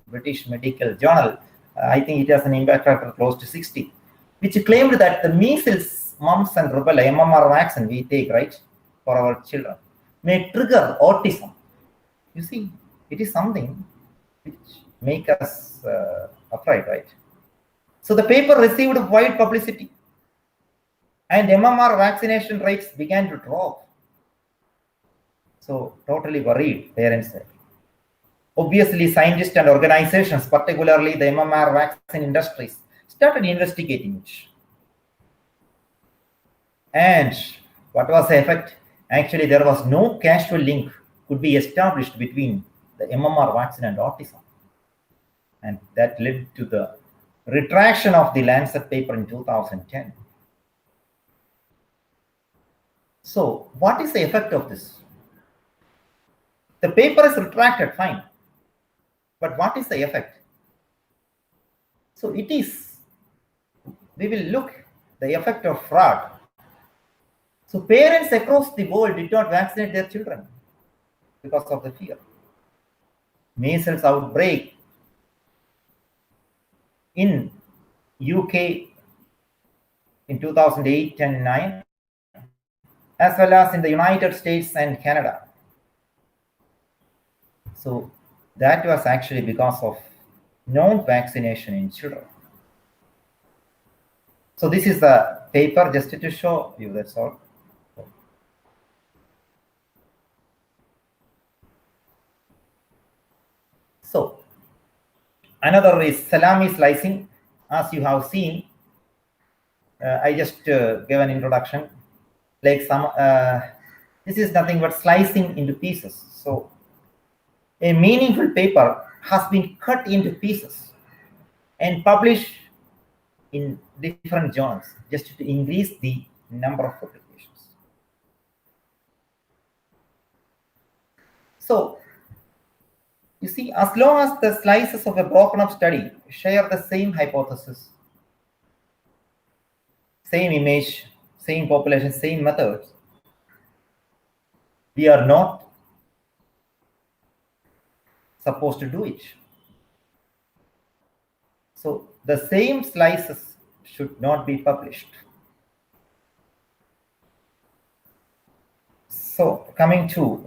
British medical journal. I think it has an impact factor close to 60, which claimed that the measles, mumps, and rubella MMR vaccine we take, right, for our children may trigger autism. You see, it is something which make us afraid, right? So the paper received wide publicity, and MMR vaccination rates began to drop. So totally worried, parents said. Obviously, scientists and organizations, particularly the MMR vaccine industries, started investigating it. And what was the effect? Actually, there was no causal link could be established between the MMR vaccine and autism. And that led to the retraction of the Lancet paper in 2010. So what is the effect of this? The paper is retracted, fine. But what is the effect? So it is, we will look the effect of fraud. So parents across the world did not vaccinate their children because of the fear. Measles outbreak in UK in 2008 and 9, as well as in the United States and Canada. So that was actually because of non-vaccination in children. So this is the paper just to show you, that's all. So another is salami slicing. As you have seen, I just gave an introduction. Like some, this is nothing but slicing into pieces. So a meaningful paper has been cut into pieces and published in different journals just to increase the number of publications. So you see, as long as the slices of a broken up study share the same hypothesis, same image, same population, same methods, we are not supposed to do it. So the same slices should not be published. So coming to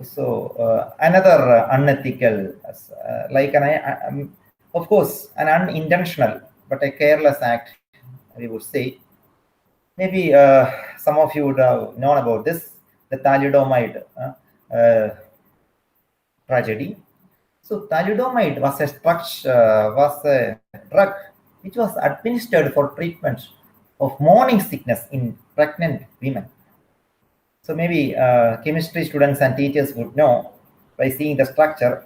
another unethical, like of course an unintentional but a careless act, we would say. Maybe some of you would have known about this, the thalidomide tragedy. So thalidomide was a drug which was administered for treatment of morning sickness in pregnant women. So maybe chemistry students and teachers would know by seeing the structure.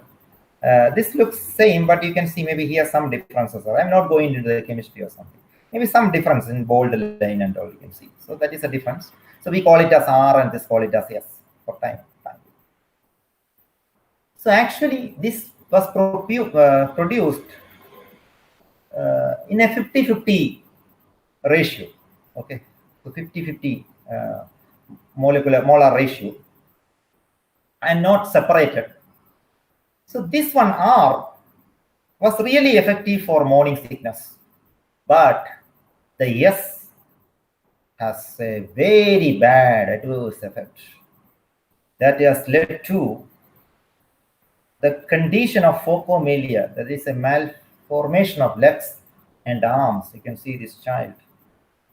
This looks same, but you can see maybe here some differences. I'm not going into the chemistry or something. Maybe some difference in bold line and all you can see. So that is a difference. So we call it as R and this call it as S for time. So actually this was produced in a 50-50 ratio. Okay, so 50-50 molar ratio and not separated. So this one R was really effective for morning sickness, but the S has a very bad adverse effect that has led to the condition of phocomelia, that is a malformation of legs and arms. You can see this child,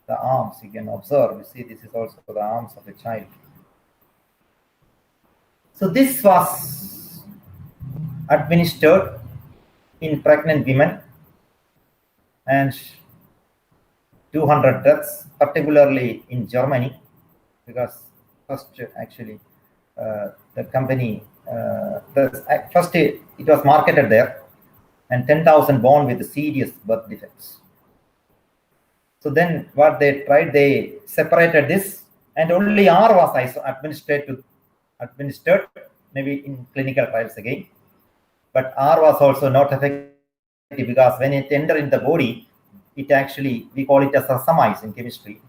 the arms you can observe. You see this is also the arms of a child. So this was administered in pregnant women and 200 deaths, particularly in Germany, because first actually the company, first it was marketed there, and 10,000 born with serious birth defects. So then what they tried, they separated this, and only R was administered to administered, maybe in clinical trials again. But R was also not effective because when it entered in the body, it actually, we call it as racemize in chemistry.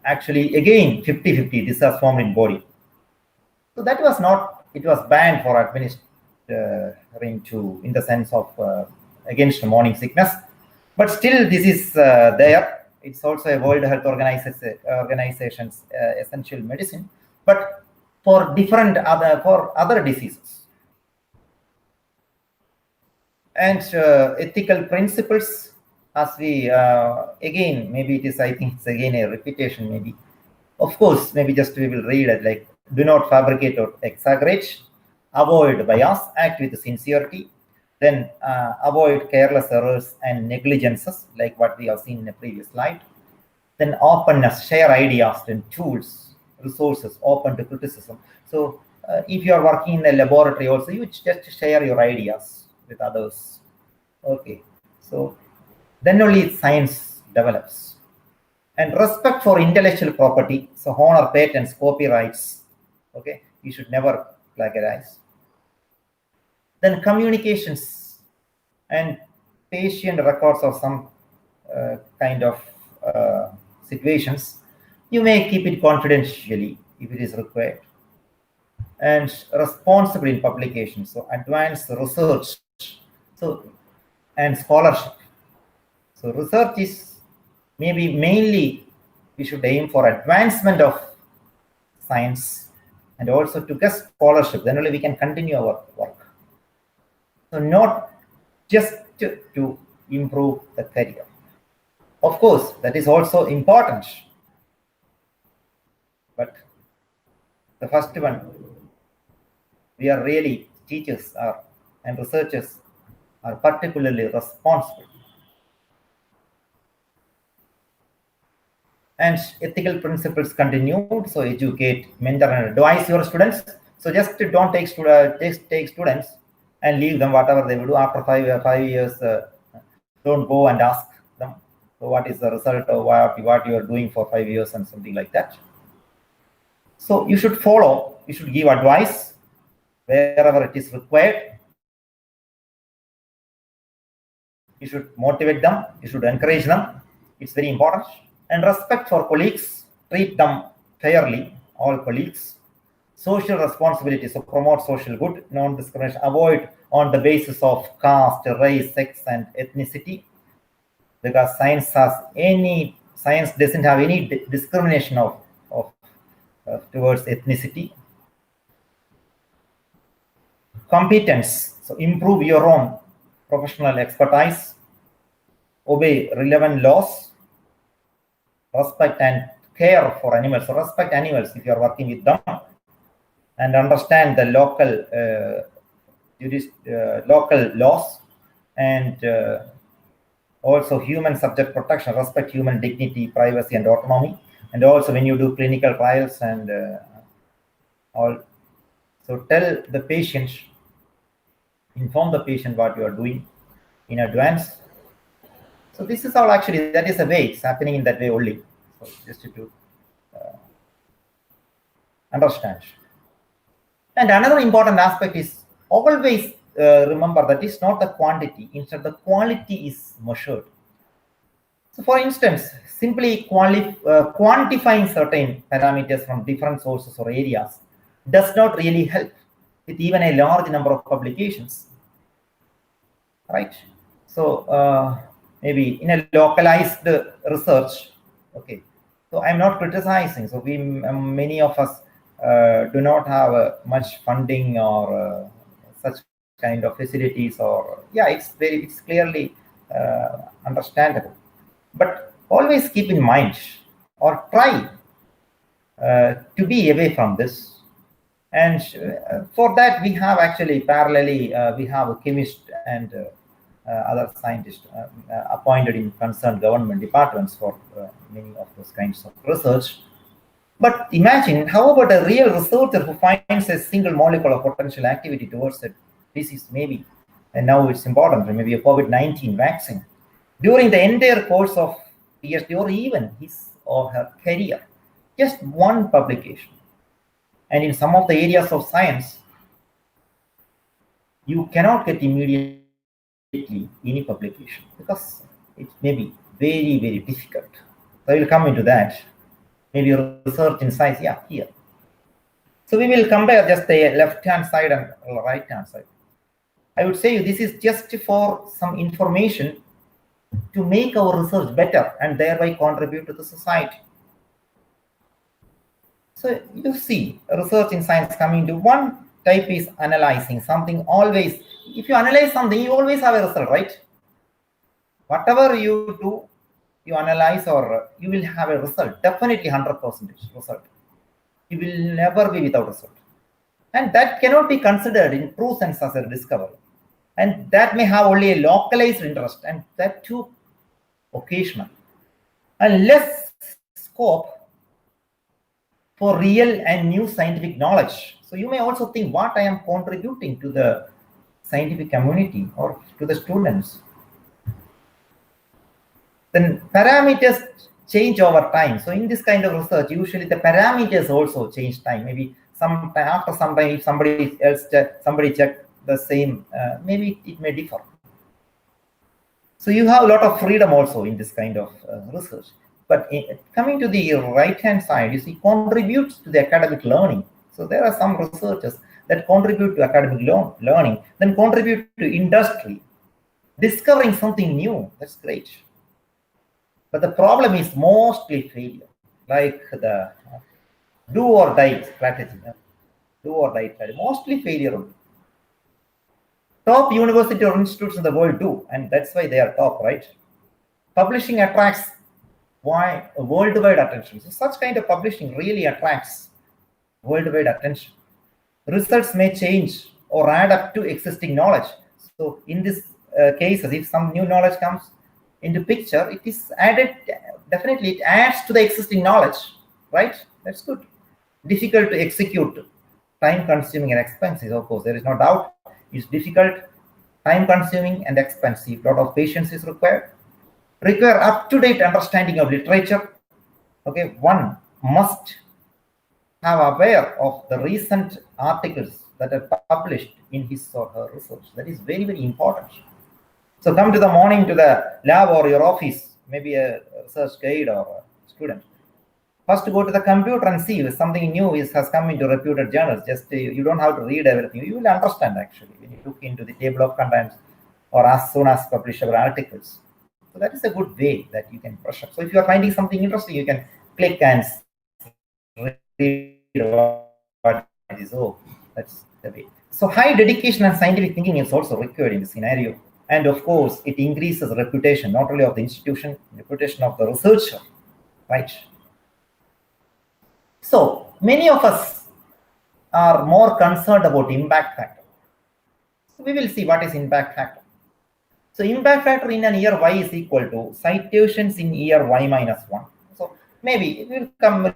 Actually, again, 50-50, this was formed in body. So that was not, it was banned for administering to, in the sense of against morning sickness. But still, this is there. It's also a World Health Organization's essential medicine, but for different other diseases. And ethical principles, as we again, maybe it is, I think it's again a repetition, maybe. Of course, maybe just we will read it like, do not fabricate or exaggerate, avoid bias, act with sincerity, then avoid careless errors and negligences, like what we have seen in the previous slide. Then openness, share ideas and tools, resources, open to criticism. So if you are working in a laboratory also, you just share your ideas with others. Okay, so then only science develops. And respect for intellectual property, so honor patents, copyrights. Okay, you should never plagiarize. Then communications and patient records of some kind of situations, you may keep it confidentially if it is required. And responsible in publication, so advanced research, so and scholarship. So research is maybe mainly we should aim for advancement of science and also to get scholarship. Then only we can continue our work. So not just to improve the career. Of course, that is also important. But the first one, we are really teachers and researchers are particularly responsible. And ethical principles continued. So educate, mentor, and advise your students. So just don't take students and leave them whatever they will do after 5 years. Don't go and ask them, so what is the result of what you are doing for 5 years and something like that. So you should follow, you should give advice wherever it is required. You should motivate them, you should encourage them. It's very important. And respect for colleagues, treat them fairly, all colleagues. Social responsibility, so promote social good, non-discrimination, avoid on the basis of caste, race, sex, and ethnicity, because science doesn't have any discrimination towards ethnicity. Competence, so improve your own professional expertise, obey relevant laws, respect and care for animals. So respect animals if you are working with them, and understand the local laws, and also human subject protection, respect human dignity, privacy, and autonomy. And also when you do clinical trials and all, so tell the patient, inform the patient what you are doing in advance. So this is all actually, that is a way, it's happening in that way only. So just to understand. And another important aspect is always remember that it's not the quantity, instead the quality is measured. So for instance, simply quantifying certain parameters from different sources or areas does not really help with even a large number of publications, right? So maybe in a localized research, okay. So I'm not criticizing. So many of us do not have much funding or such kind of facilities, or it's clearly understandable. But always keep in mind or try to be away from this. And for that, we have actually parallelly, we have a chemist and other scientists appointed in concerned government departments for many of those kinds of research. But imagine, how about a real researcher who finds a single molecule of potential activity towards a disease, maybe, and now it's important, maybe a COVID-19 vaccine, during the entire course of PhD or even his or her career, just one publication. And in some of the areas of science, you cannot get immediately any publication because it may be very, very difficult. So I will come into that. Maybe research in science, yeah, here. So we will compare just the left-hand side and right-hand side. I would say this is just for some information to make our research better and thereby contribute to the society. So you see, research in science coming to one type is analyzing something. Always, if you analyze something, you always have a result, right? Whatever you do, you analyze or you will have a result, definitely 100% result. You will never be without result. And that cannot be considered in true sense as a discovery. And that may have only a localized interest, and that too occasional. And less scope for real and new scientific knowledge. So you may also think what I am contributing to the scientific community or to the students. Then parameters change over time. So in this kind of research, usually the parameters also change time. Maybe after some time, if somebody checked the same, maybe it may differ. So you have a lot of freedom also in this kind of research. But coming to the right-hand side, you see, contributes to the academic learning. So there are some researchers that contribute to academic learning, then contribute to industry, discovering something new. That's great. But the problem is mostly failure, like the do or die strategy. Mostly failure. Top university or institutes in the world do, and that's why they are top, right? Publishing attracts worldwide attention. So such kind of publishing really attracts worldwide attention. Results may change or add up to existing knowledge. So in this cases, if some new knowledge comes into picture, it is added, definitely it adds to the existing knowledge, right? That's good. Difficult to execute, time consuming and expensive, of course, there is no doubt. It's difficult, time consuming and expensive. A lot of patience is required. Require up-to-date understanding of literature. Okay, one must have aware of the recent articles that are published in his or her research. That is very, very important. So come to the morning to the lab or your office, maybe a research guide or a student. First go to the computer and see if something new has come into reputed journals. Just you don't have to read everything. You will understand actually when you look into the table of contents or as soon as publish our articles. So that is a good way that you can brush up. So if you are finding something interesting, you can click and read what it is. Oh, that's the way. So high dedication and scientific thinking is also required in this scenario. And of course, it increases reputation, not only of the institution, reputation of the researcher, right? So many of us are more concerned about impact factor. So we will see what is impact factor. So impact factor in an year Y is equal to citations in year Y minus 1. So maybe we will come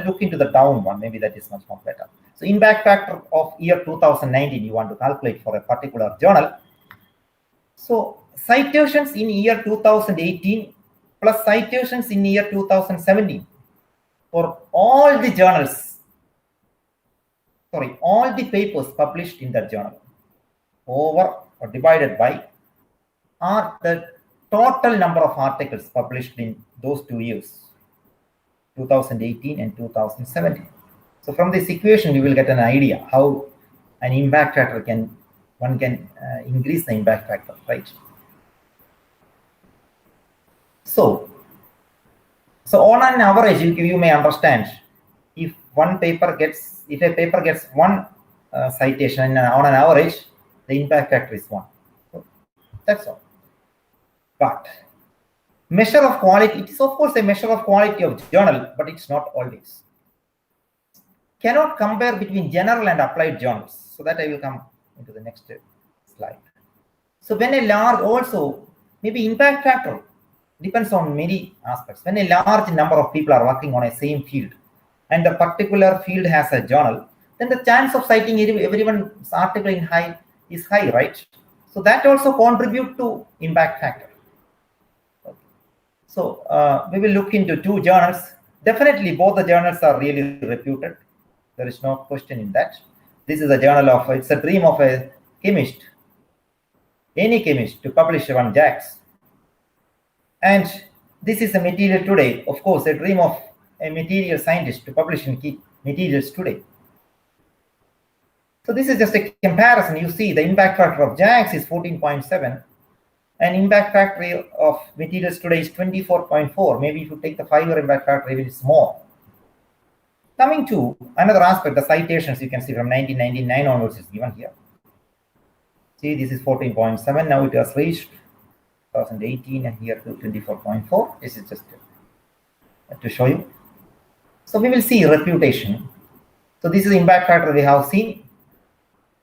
look into the down one. Maybe that is much more better. So impact factor of year 2019, you want to calculate for a particular journal. So citations in year 2018 plus citations in year 2017 for all the journals, all the papers published in that journal over or divided by are the total number of articles published in those 2 years, 2018 and 2017. So from this equation, you will get an idea how an impact factor one can increase the impact factor, right? So on an average, you may understand if a paper gets one citation on an average, the impact factor is 1. So that's all. But measure of quality, it is of course a measure of quality of journal, but it's not always. Cannot compare between general and applied journals. So that I will come into the next slide. So when a large, also maybe impact factor depends on many aspects. When a large number of people are working on a same field and the particular field has a journal, then the chance of citing everyone's article is high, right? So that also contribute to impact factor. Okay. So we will look into 2 journals. Definitely both the journals are really reputed. There is no question in that. This is a journal of, it's a dream of a chemist, any chemist, to publish one JACS. And this is a material today, of course, a dream of a material scientist to publish in key materials today. So this is just a comparison. You see the impact factor of JACS is 14.7 and impact factor of materials today is 24.4. Maybe if you take the 5-year impact factor, even it's more. Coming to another aspect, the citations you can see from 1999 onwards is given here. See, this is 14.7. Now it has reached 2018 and here to 24.4. This is just to show you. So we will see reputation. So this is the impact factor we have seen.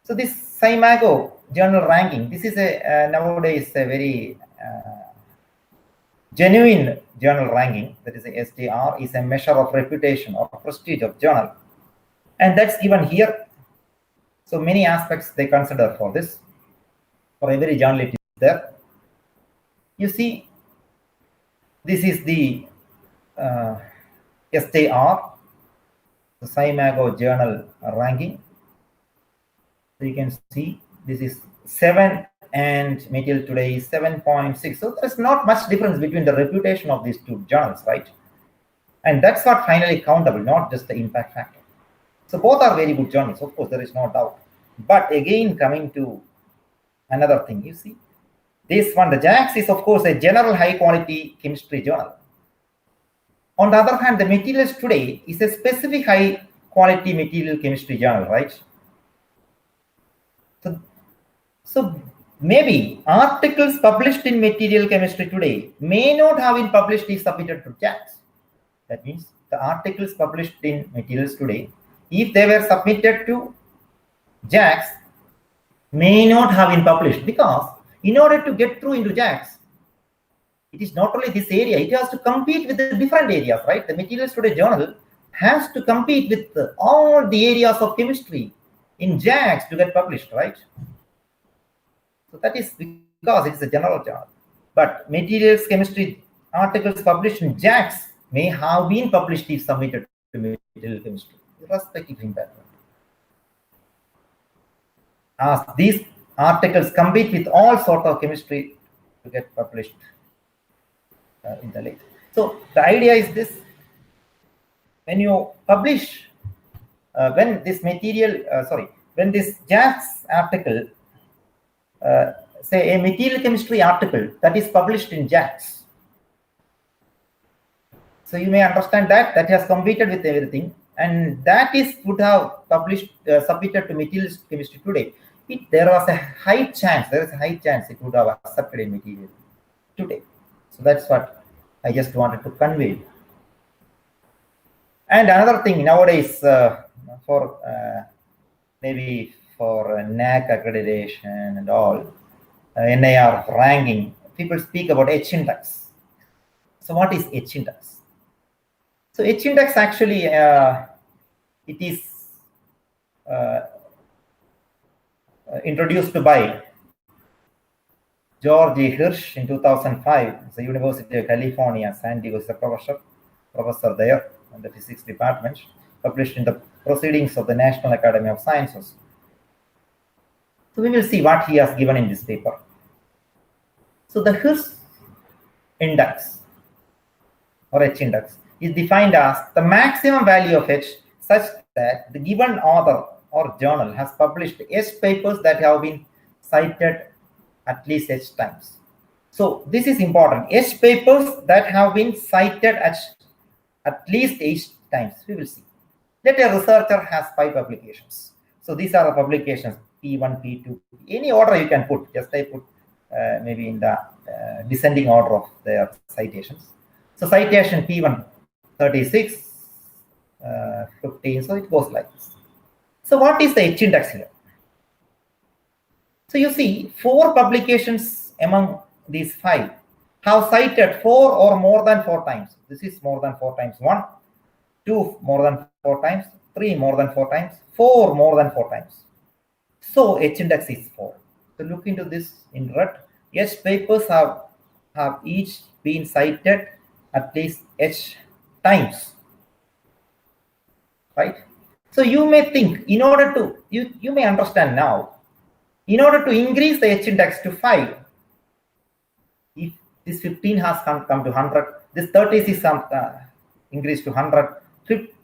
So this SCImago journal ranking, this is a nowadays a very genuine journal ranking, that is a SJR, is a measure of reputation or prestige of journal. And that's given here. So many aspects they consider for this. For every journal it is there. You see, this is the SJR, the SCImago journal ranking. So you can see this is 7 and material today is 7.6. So there's not much difference between the reputation of these two journals, right? And that's what finally countable, not just the impact factor. So both are very good journals, of course, there is no doubt. But again, coming to another thing, you see, this one, the JACS is of course a general high quality chemistry journal. On the other hand, the materials today is a specific high quality material chemistry journal, right? So maybe articles published in material chemistry today may not have been published if submitted to JACS. That means the articles published in materials today, if they were submitted to JACS, may not have been published, because in order to get through into JACS, it is not only this area, it has to compete with the different areas, right? The materials today journal has to compete with all the areas of chemistry in JACS to get published, right? So that is because it is a general journal. But materials chemistry articles published in JACS may have been published if submitted to material chemistry, irrespective of impact. As these articles compete with all sort of chemistry to get published in the late. So the idea is this: when you publish, when this JACS article, say a material chemistry article that is published in JACS. So you may understand that has competed with everything, and that is would have published, submitted to materials chemistry today. There is a high chance it would have accepted in material today. So that's what I just wanted to convey. And another thing nowadays, for maybe for NAC accreditation and all, NIR ranking, people speak about H-index. So what is H-index? So H-index actually, it is introduced by George Hirsch in 2005. It's the University of California, San Diego. Is a professor there in the physics department, published in the Proceedings of the National Academy of Sciences. So we will see what he has given in this paper. So the Hirsch index or H-index is defined as the maximum value of H such that the given author or journal has published H papers that have been cited at least H times. So this is important. H papers that have been cited at least H times. We will see. Let a researcher has 5 publications. So these are the publications P1, P2, any order you can put. Just I put maybe in the descending order of their citations. So citation P1 36, 15. So it goes like this. So what is the H-index here? So you see 4 publications among these 5 have cited 4 or more than 4 times. This is more than 4 times. 1, 2 more than 4 times, 3 more than 4 times, 4 more than 4 times. So H-index is 4. So look into this in red. H papers have each been cited at least H times, right? So you may think, in order to, you may understand now, in order to increase the H index to 5, if this 15 has come to 100, this 36 increased to 100,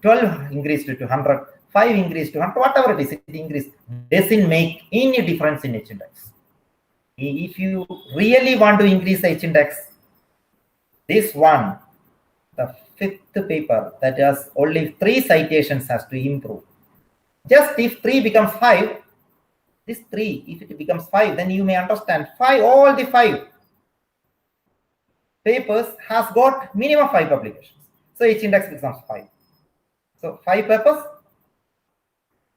12 increased to 100, 5 increased to 100, whatever it is, it increased, doesn't make any difference in H index. If you really want to increase the H index, this one, the 5th paper that has only 3 citations has to improve. Just if 3 becomes 5, this 3, if it becomes 5, then you may understand all the 5 papers has got minimum 5 publications. So H index becomes 5. So 5 papers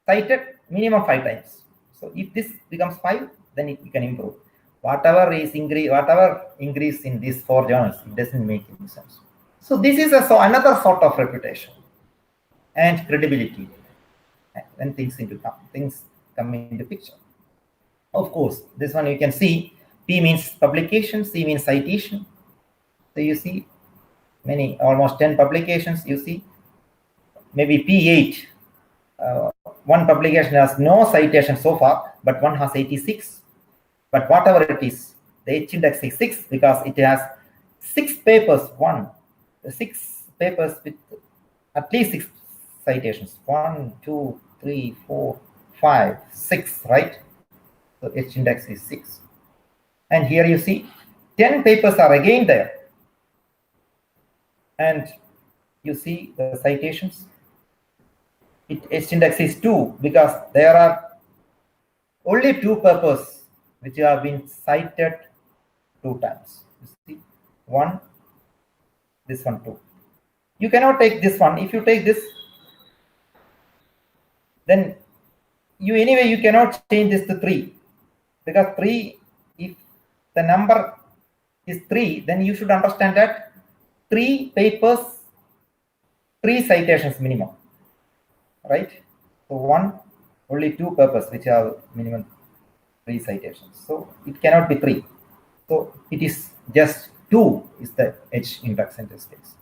cited minimum 5 times. So if this becomes 5, then you can improve. Whatever increase in these 4 journals, it doesn't make any sense. So this is another sort of reputation and credibility when things come into picture. Of course, this one you can see P means publication, C means citation. So you see almost 10 publications. You see maybe P8. One publication has no citation so far, but one has 86. But whatever it is, the H index is 6 because it has 6 papers. 6 papers with at least 6 citations. 1, 2, 3, 4, 5, 6, right? So H index is 6. And here you see 10 papers are again there. And you see the citations. H index is 2 because there are only 2 papers which have been cited 2 times. You see, 1, this one 2. You cannot take this one. If you take this, then you cannot change this to 3, because 3, if the number is 3, then you should understand that 3 papers, 3 citations minimum, right? So 1, only 2 papers which have minimum 3 citations. So it cannot be 3. So it is just 2 is the H index in this case.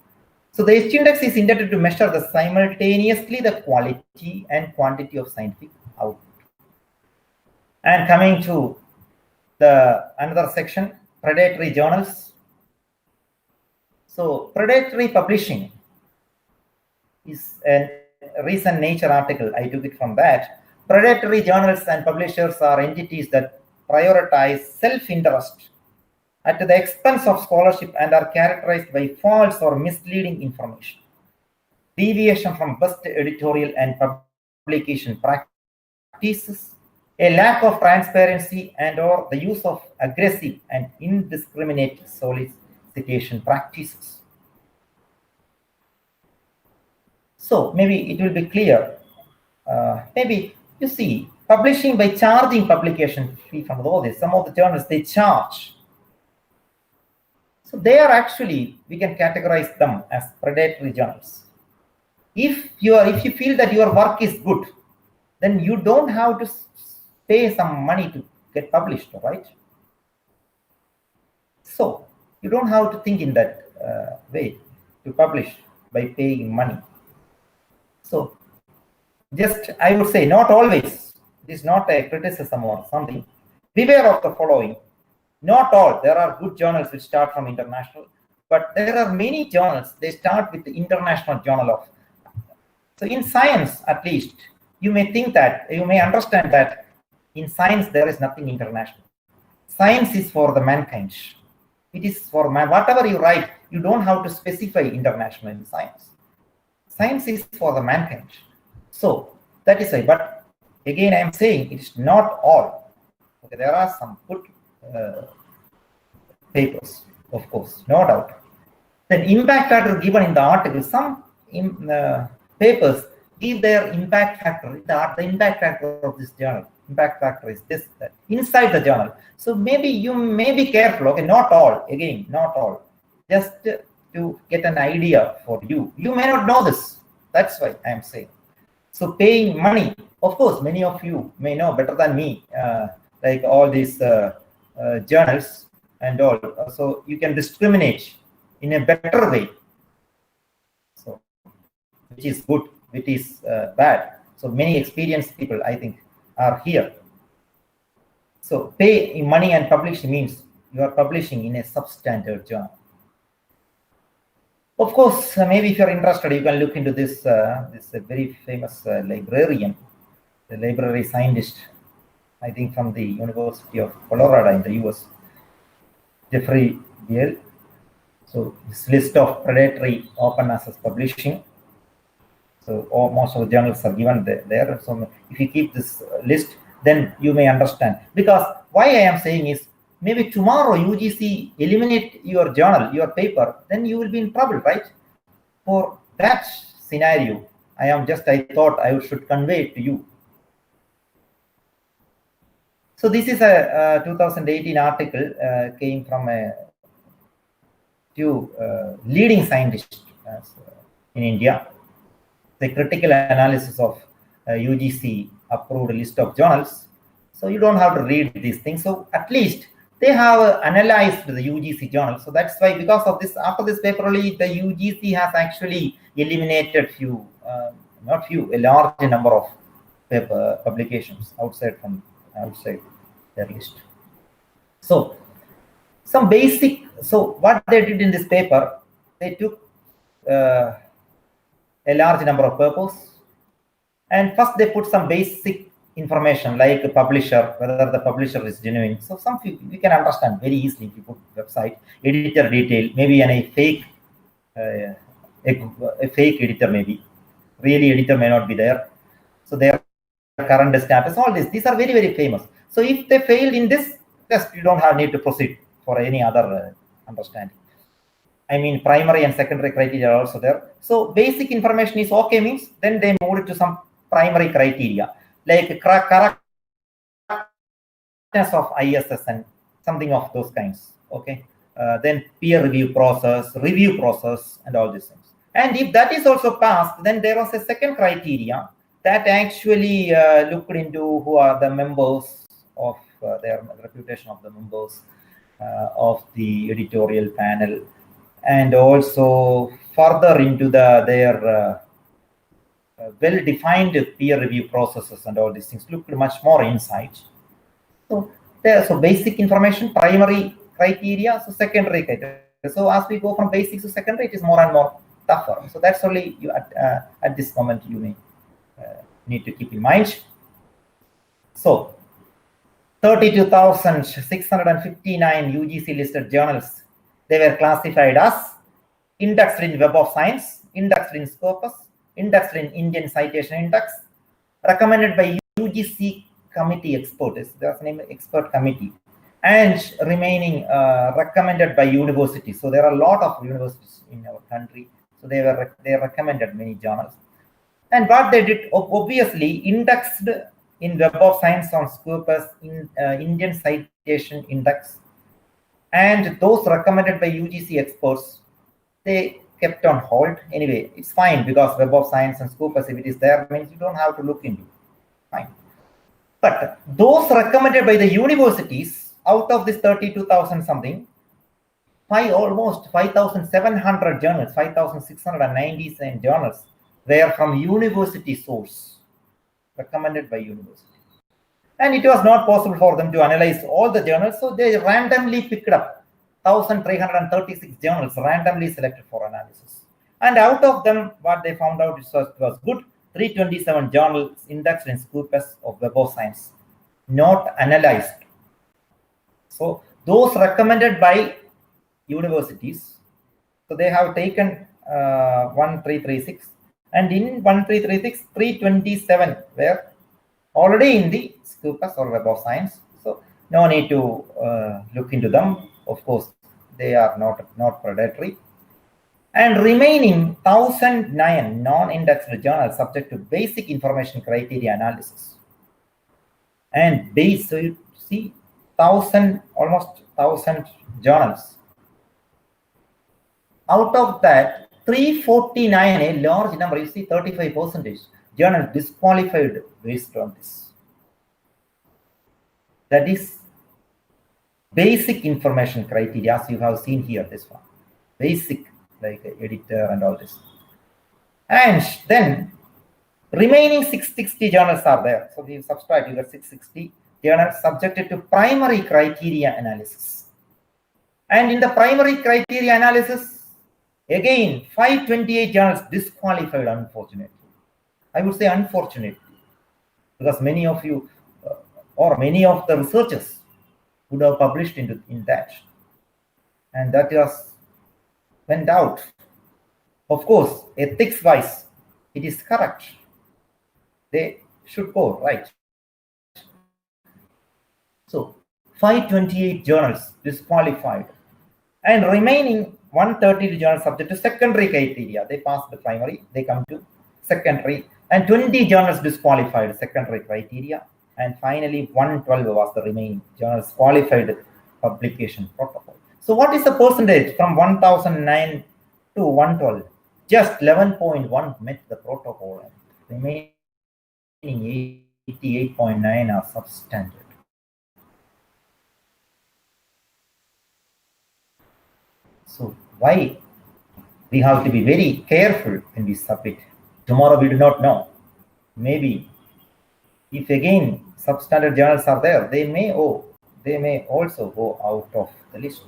So the H index is intended to measure simultaneously the quality and quantity of scientific output. And coming to another section, predatory journals. So predatory publishing is a recent Nature article. I took it from that. Predatory journals and publishers are entities that prioritize self-interest at the expense of scholarship and are characterized by false or misleading information, deviation from best editorial and publication practices, a lack of transparency, and/or the use of aggressive and indiscriminate solicitation practices. So maybe it will be clear. Maybe you see, publishing by charging publication fee from all this. Some of the journals, they charge. So they are actually, we can categorize them as predatory journals. If you feel that your work is good, then you don't have to pay some money to get published, right? So you don't have to think in that way to publish by paying money. So just, I would say, not always. It is not a criticism or something. Beware of the following. Not all. There are good journals which start from international, but there are many journals, they start with the International Journal of. So in science, at least, you may think that, you may understand that in science there is nothing international. Science is for the mankind. It is for man. Whatever you write, you don't have to specify international in science. Science is for the mankind. So that is why. But again, I am saying it is not all. Okay, there are some good papers, of course, no doubt. Then impact factor given in the article. Some papers give their impact factor. The impact factor of this journal. Impact factor is this, that inside the journal. So maybe you may be careful. Okay, not all. Again, not all. Just to get an idea for you. You may not know this. That's why I am saying. So paying money, of course, many of you may know better than me, like all these journals and all. So you can discriminate in a better way. So which is good, which is bad. So many experienced people, I think, are here. So pay money and publish means you are publishing in a substandard journal. Of course, maybe if you're interested, you can look into this. This very famous librarian, the library scientist, I think from the University of Colorado in the US, Jeffrey Beall. So this list of predatory open access publishing. So most of the journals are given there. So if you keep this list, then you may understand. Because why I am saying is, maybe tomorrow UGC eliminate your journal, your paper, then you will be in trouble, right? For that scenario, I thought I should convey it to you. So this is a 2018 article, came from a few leading scientists in India. The critical analysis of UGC approved list of journals. So you don't have to read these things. So at least they have analyzed the UGC journal. So that's why, because of this, after this paper only, the UGC has actually eliminated a large number of paper publications outside their list. So what they did in this paper, they took a large number of papers, and first they put some basic information like a publisher, whether the publisher is genuine. So we can understand very easily if you put website, editor detail, maybe a fake editor, maybe really editor may not be there. So their current status, all these are very, very famous. So if they failed in this test, you don't need to proceed for any other understanding. I mean, primary and secondary criteria are also there. So basic information is okay, means then they moved to some primary criteria like correctness of ISS and something of those kinds. Okay, then peer review process, and all these things. And if that is also passed, then there was a second criteria that actually looked into who are the members of their reputation of the members of the editorial panel, and also further into their well-defined peer review processes and all these things, looked much more insight. So basic information, primary criteria, so secondary criteria. So as we go from basic to secondary, it is more and more tougher. So that's only you at this moment you may need to keep in mind. So 32,659 UGC listed journals, they were classified as indexed in Web of Science, indexed in Scopus, indexed in Indian Citation Index, recommended by UGC committee experts, there's a name expert committee, and remaining recommended by universities. So there are a lot of universities in our country. So they recommended many journals. And what they did, obviously indexed in Web of Science on Scopus, in Indian Citation Index, and those recommended by UGC experts, they kept on hold. Anyway, it's fine because Web of Science and Scopus, if it is there, means you don't have to look into it. Fine. But those recommended by the universities, out of this 32,000 something, almost 5,700 journals, 5,697 journals were from university source, recommended by university. And it was not possible for them to analyze all the journals, so they randomly picked up 1,336 journals, randomly selected for analysis. And out of them, what they found out was good, 327 journals indexed in Scopus of Web of Science, not analyzed. So those recommended by universities, so they have taken 1336, and in 1336, 327 were already in the Scopus or Web of Science. So no need to look into them. Of course, they are not predatory. And remaining 1,009 non-indexed journals subject to basic information criteria analysis. And so you see almost 1,000 journals. Out of that, 349, a large number, you see 35% journals disqualified based on this. That is basic information criteria, as you have seen here, this one. Basic, like editor and all this. And then Remaining 660 journals are there. So we subtract, you get 660 journals subjected to primary criteria analysis. And in the primary criteria analysis, again, 528 journals disqualified, unfortunately. I would say unfortunately, because many of you or many of the researchers would have published in that. And that was went out. Of course, ethics-wise, it is correct. They should go, right? So 528 journals disqualified, and remaining 130 journals subject to secondary criteria. They passed the primary, they come to secondary, and 20 journals disqualified secondary criteria, and finally 112 was the remaining journals qualified publication protocol. So what is the percentage from 1009 to 112? Just 11.1 met the protocol, and remaining 88.9 are substandard. So why we have to be very careful when we submit? Tomorrow we do not know. Maybe if again substandard journals are there, they may also go out of the list.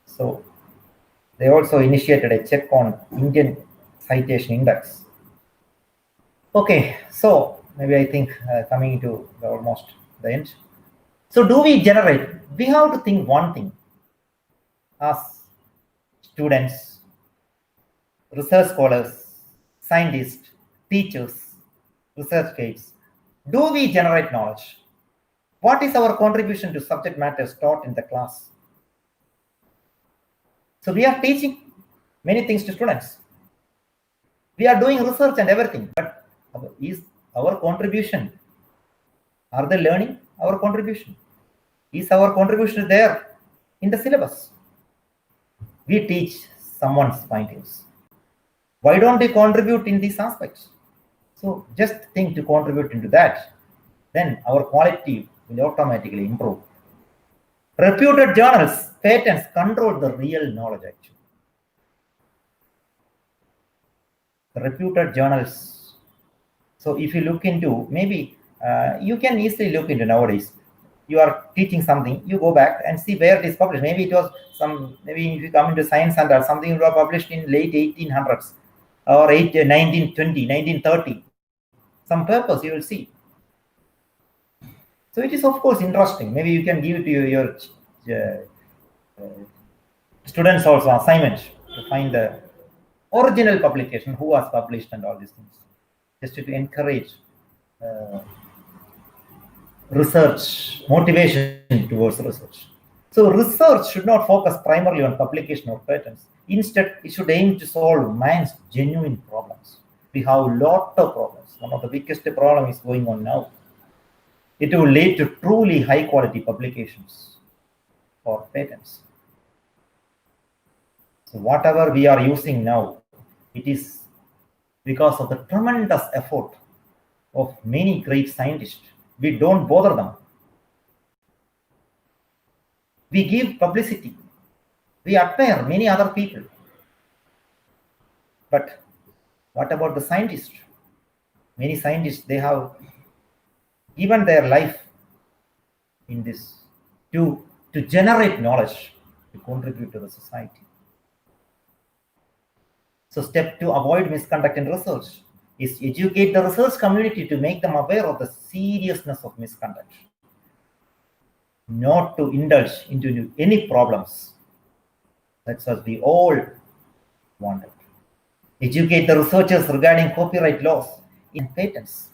So they also initiated a check on Indian Citation Index. Okay, so maybe I think coming to almost the end. So do we generate? We have to think one thing. As students, research scholars, scientists, teachers, research guides, do we generate knowledge? What is our contribution to subject matters taught in the class? So we are teaching many things to students. We are doing research and everything, but is our contribution, are they learning our contribution? Is our contribution there in the syllabus? We teach someone's findings. Why don't they contribute in these aspects? So just think to contribute into that, then our quality will automatically improve. Reputed journals, patents control the real knowledge actually. The reputed journals. So if you look into, maybe you can easily look into nowadays. You are teaching something, you go back and see where it is published. Maybe it was maybe if you come into Science Center, something was published in late 1800s or 1920, 1930. Some purpose you will see. So it is of course interesting. Maybe you can give it to your students also assignment to find the original publication, who was published and all these things, just to encourage research, motivation towards research. So research should not focus primarily on publication or patents. Instead, it should aim to solve man's genuine problems. We have a lot of problems. One of the biggest problems is going on now. It will lead to truly high quality publications or patents. So whatever we are using now, it is because of the tremendous effort of many great scientists. We don't bother them. We give publicity. We admire many other people. But what about the scientists? Many scientists, they have given their life in this to generate knowledge, to contribute to the society. So step 2, avoid misconduct in research, is educate the research community to make them aware of the seriousness of misconduct, not to indulge into any problems. That's what we all wanted. Educate the researchers regarding copyright laws in patents.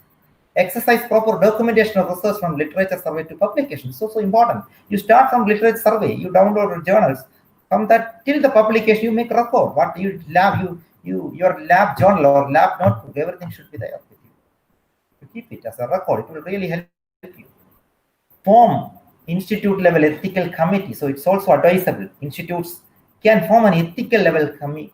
Exercise proper documentation of research from literature survey to publication. It's also important. You start from literature survey, you download journals. From that till the publication, you make a record. What you lab, your lab journal or lab notebook, everything should be there with you. To keep it as a record, it will really help you. Form institute level ethical committee. So it's also advisable. Institutes can form an ethical level committee